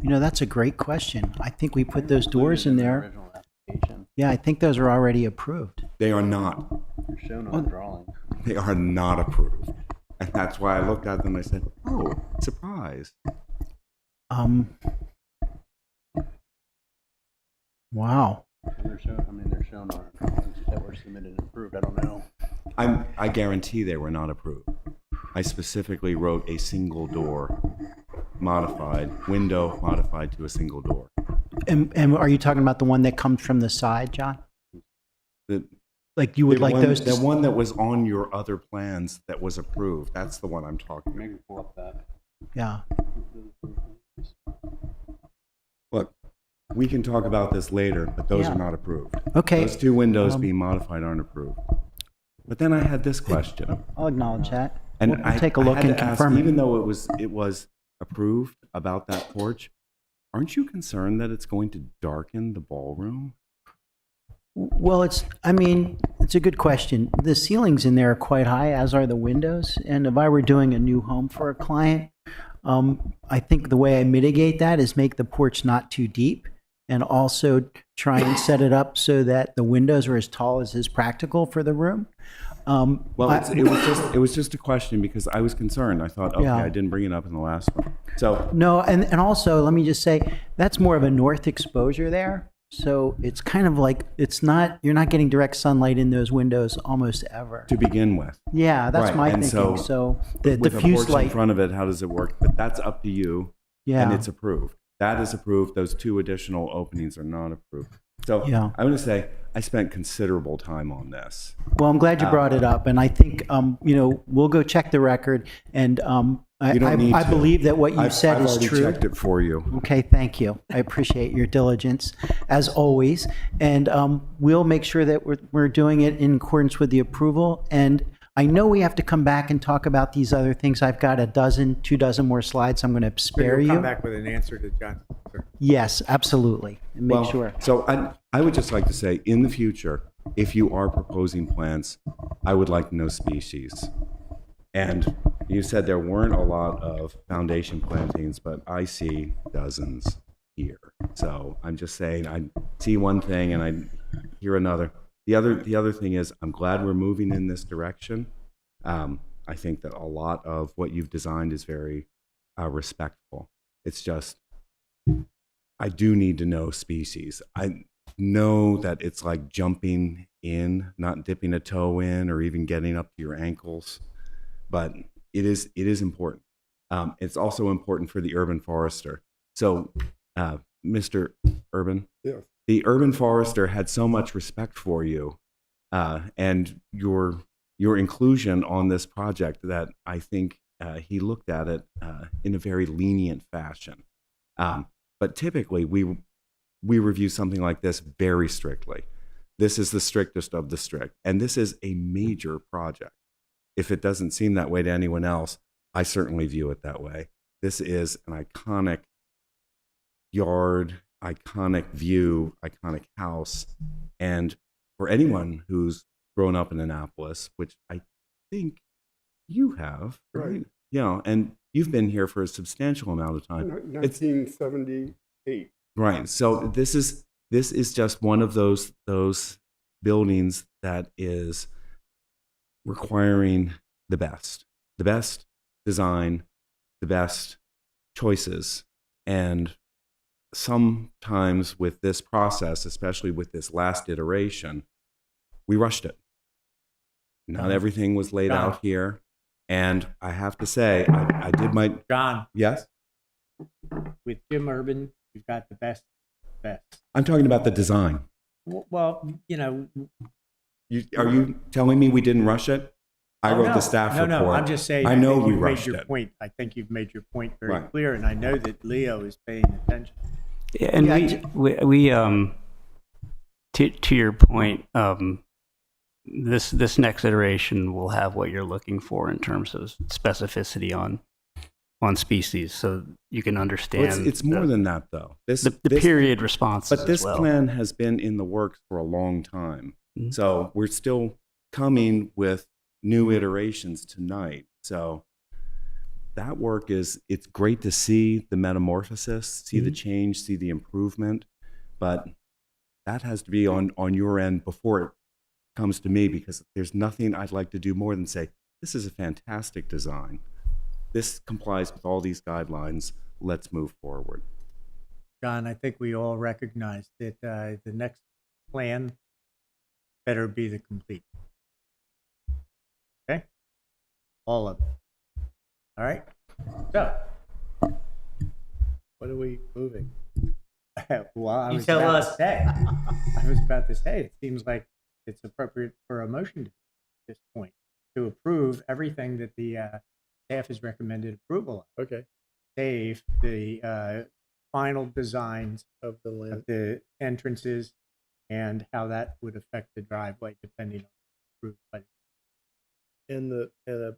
You know, that's a great question. I think we put those doors in The there. original application. Yeah, I think those are already approved. They are not. They're shown on the drawing. They are not approved. And that's why I looked at them and I said, oh, surprise. Wow. And they're shown, they're shown on our drawings that were submitted and approved. I don't know. I guarantee they were not approved. I specifically wrote a single door modified, window modified to a single door. And are you talking about the one that comes from the side, John? The, Like you would the like one, those the to... one that was on your other plans that was approved. That's the one I'm talking about. Maybe pull up that. Yeah. Look, we can talk about this later, but those Yeah. are not approved. Okay. Those 2 windows being modified aren't approved. But then I had this question. I'll acknowledge that. And We'll I take a look had and to ask, confirm it. even though it was approved about that porch, aren't you concerned that it's going to darken the ballroom? Well, it's a good question. The ceilings in there are quite high, as are the windows. And if I were doing a new home for a client, I think the way I mitigate that is make the porch not too deep and also try and set it up so that the windows are as tall as is practical for the room. Well, it was just a question because I was concerned. I thought, okay, Yeah. I didn't bring it up in the last one. So No, and also, let me just say, that's more of a north exposure there. So it's kind of like, you're not getting direct sunlight in those windows almost ever. to begin with, Yeah, that's Right, my and thinking. So the with a diffuse porch in light, front of it, how does it work? But that's up to you, yeah. and it's approved. That is approved. Those 2 additional openings are not approved. So Yeah. I want to say I spent considerable time on this. Well, I'm glad you brought it up, and I think we'll go check the record, and You don't need I to. believe that what you said I've is already true. checked it for you. Okay, thank you. I appreciate your diligence, as always, and we'll make sure that we're doing it in accordance with the approval. And I know we have to come back and talk about these other things. I've got 2 dozen more slides. I'm going to spare you'll you. come back with an answer to John's concern. Yes, absolutely. And make Well, sure. So I would just like to say, in the future, if you are proposing plants, I would like to know species. And you said there weren't a lot of foundation plantings, but I see dozens here. So I'm just saying, I see one thing and I hear another. The other thing is, I'm glad we're moving in this direction. I think that a lot of what you've designed is very respectful. It's just, I do need to know species. I know that it's like jumping in, not dipping a toe in, or even getting up to your ankles, but it is important. It's also important for the urban forester. So, Mr. Urban, Yes. the urban forester had so much respect for you and your inclusion on this project that I think he looked at it in a very lenient fashion. But typically, we review something like this very strictly. This is the strictest of the strict, and this is a major project. if it doesn't seem that way to anyone else, I certainly view it that way. This is an iconic yard, iconic view, iconic house. And for anyone who's grown up in Annapolis, which I think you have, right? You know, and you've been here for a substantial amount of time. 1978. Right. So this is just one of those buildings that is requiring the best design, the best choices. And sometimes with this process, especially with this last iteration, we rushed it. Not everything was laid out here. And I have to say, I did my... John. Yes? With Jim Urban, you've got the best. I'm talking about the design. Well, you know... Are you telling me we didn't rush it? I wrote the staff report. No, I'm just saying. I know we you've rushed made your it. point. I think you've made your point very Right. clear, and I know that Leo is paying attention. Yeah, and we to your point, this next iteration will have what you're looking for in terms of specificity on species, so you can understand. Well, it's more than that, though. This period responses. But this as well. plan has been in the works for a long time, so we're still coming with new iterations tonight. So that work it's great to see the metamorphosis, see the change, see the improvement, but that has to be on your end before it comes to me, because there's nothing I'd like to do more than say, this is a fantastic design. This complies with all these guidelines. Let's move forward. John, I think we all recognize that the next plan better be the complete. Okay? All of it. All right? So, What are we moving? well, I You was tell about us. to say, I was about to say, it seems like it's appropriate for a motion at this point to approve everything that the staff has recommended approval of. Okay. Save the final designs Of the land. of the entrances and how that would affect the driveway depending on approved by And a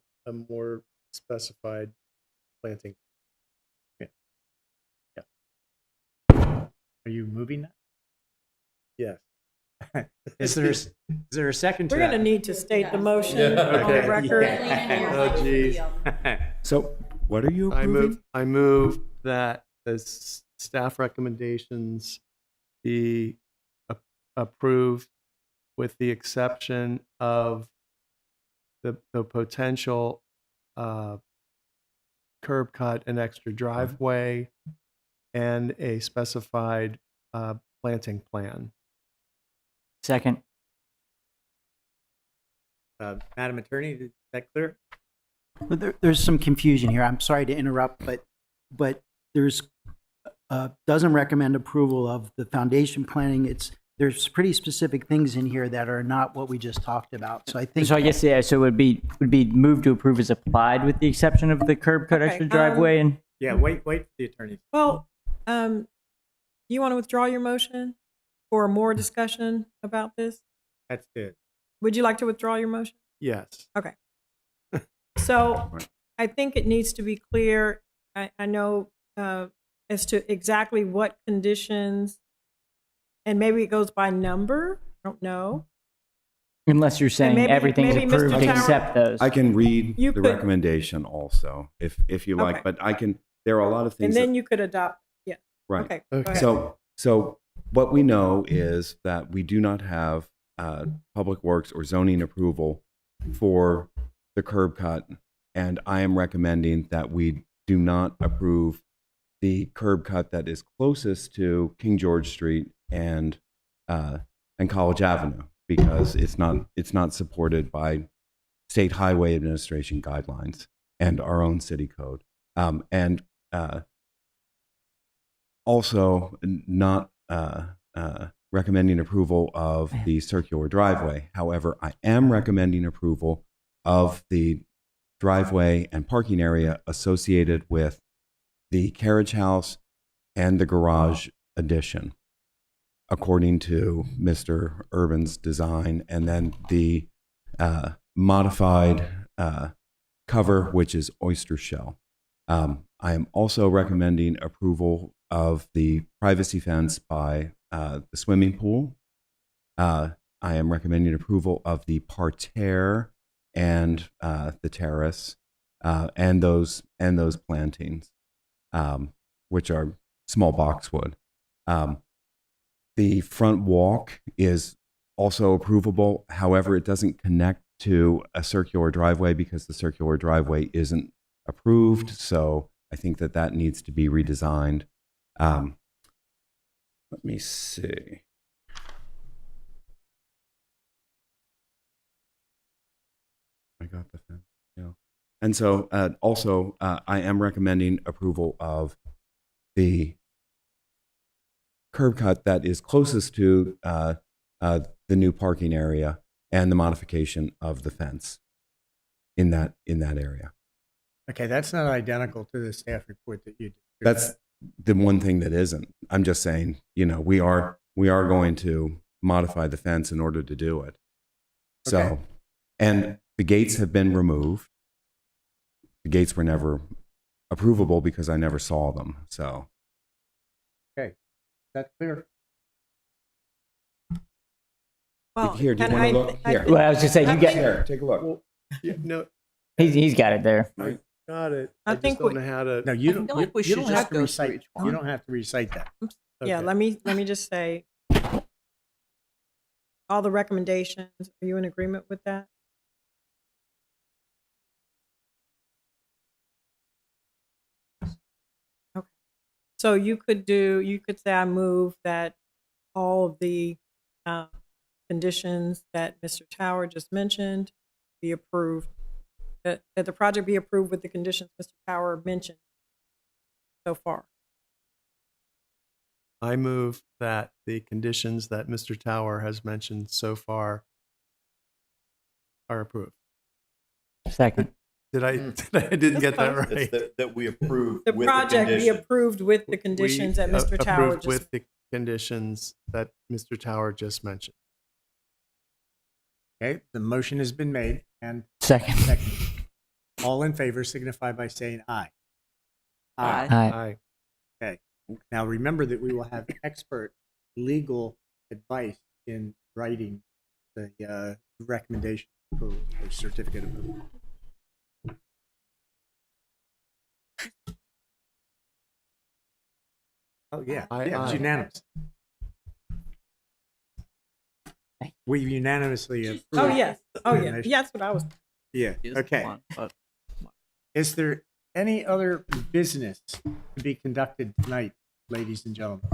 more specified planting. Are you moving that? Yes. Is there a second to We're that? going to need to state the motion Yeah, on the okay. record. Oh, geez. So what are you approving? I move that the staff recommendations be approved with the exception of the potential curb cut and extra driveway and a specified planting plan. Second. Madam Attorney, is that clear? Well, there's some confusion here. I'm sorry to interrupt, but there's doesn't recommend approval of the foundation planning. There's pretty specific things in here that are not what we just talked about. So I think. So I guess so. It would be moved to approve as applied with the exception of the curb cut, Okay, extra driveway, and Yeah, wait for the attorney. Well, you want to withdraw your motion for more discussion about this? That's good. Would you like to withdraw your motion? Yes. Okay. So I think it needs to be clear. I know as to exactly what conditions, and maybe it goes by number. I don't know. unless you're saying maybe- everything's maybe Mr. approved Tower- except those. I can read You the could- recommendation also, if you like, Okay. but there are a lot of And things. then you could adopt. Yeah. Right. Okay. Go ahead. So what we know is that we do not have public works or zoning approval for the curb cut, and I am recommending that we do not approve the curb cut that is closest to King George Street and College Avenue, because it's not supported by state highway administration guidelines and our own city code, and also not recommending approval of the circular driveway. However, I am recommending approval of the driveway and parking area associated with the carriage house and the garage addition, according to Mr. Urban's design, and then the modified cover, which is oyster shell. I am also recommending approval of the privacy fence by the swimming pool. I am recommending approval of the parterre and the terrace and those plantings, which are small boxwood. The front walk is also approvable. However, it doesn't connect to a circular driveway because the circular driveway isn't approved. So I think that needs to be redesigned. Let me see. I got the fence. Yeah. And so also, I am recommending approval of the curb cut that is closest to the new parking area and the modification of the fence in that area. Okay, that's not identical to the staff report that you did. That's the one thing that isn't. I'm just saying, we are going to modify the fence in order to do it. So, Okay. and the gates have been removed. The gates were never approvable because I never saw them. So, Okay, is that clear? Well, here, do you and want to look I here? think- Well, I was just saying, you get Here, take a look. Well, no, he's got it there. I got it. I I think just don't we- know how to. No, you don't. feel like we you should don't just have to go through recite. each You one. don't have to recite that. Yeah, Okay. let me just say, all the recommendations, are you in agreement with that? Okay. So you could say I move that all of the conditions that Mr. Tower just mentioned be approved, that the project be approved with the conditions Mr. Tower mentioned so far. I move that the conditions that Mr. Tower has mentioned so far are approved. Second. I didn't get that That's right. It's that we approve The with project be condition. approved with the conditions that We, Mr. Tower approved just. with the conditions that Mr. Tower just mentioned. Okay, the motion has been made and Second. seconded. All in favor signify by saying aye. Aye. Aye. Okay. Now remember that we will have expert legal advice in writing the recommendation for certificate of approval. Oh yeah, Aye, yeah, it's aye. unanimous. We unanimously approved. Oh, yes. Oh, yeah. recommendation. Yeah, that's what I was. Yeah. Is Okay. one, but- Is there any other business to be conducted tonight, ladies and gentlemen?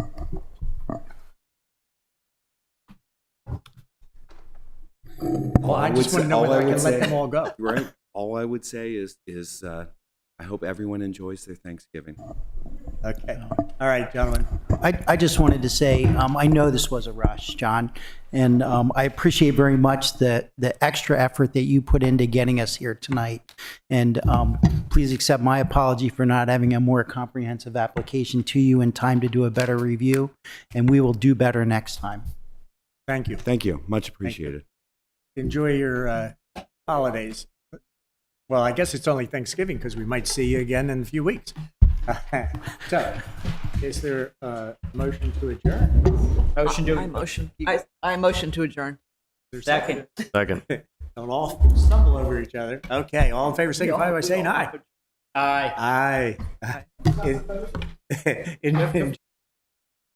Well, I just want to know whether I can let them all go. Right. All I would say is I hope everyone enjoys their Thanksgiving. Okay. All right, gentlemen. I just wanted to say, I know this was a rush, John, and I appreciate very much the extra effort that you put into getting us here tonight. And please accept my apology for not having a more comprehensive application to you in time to do a better review, and we will do better next time. Thank you. Thank you. Much appreciated. Enjoy your holidays. Well, I guess it's only Thanksgiving because we might see you again in a few weeks. So, is there a motion to adjourn? Motion to. I motion to adjourn. Is there a Second. Second. Don't all stumble over each other. Okay, all in favor, signify by saying aye. Aye. Aye. Enjoy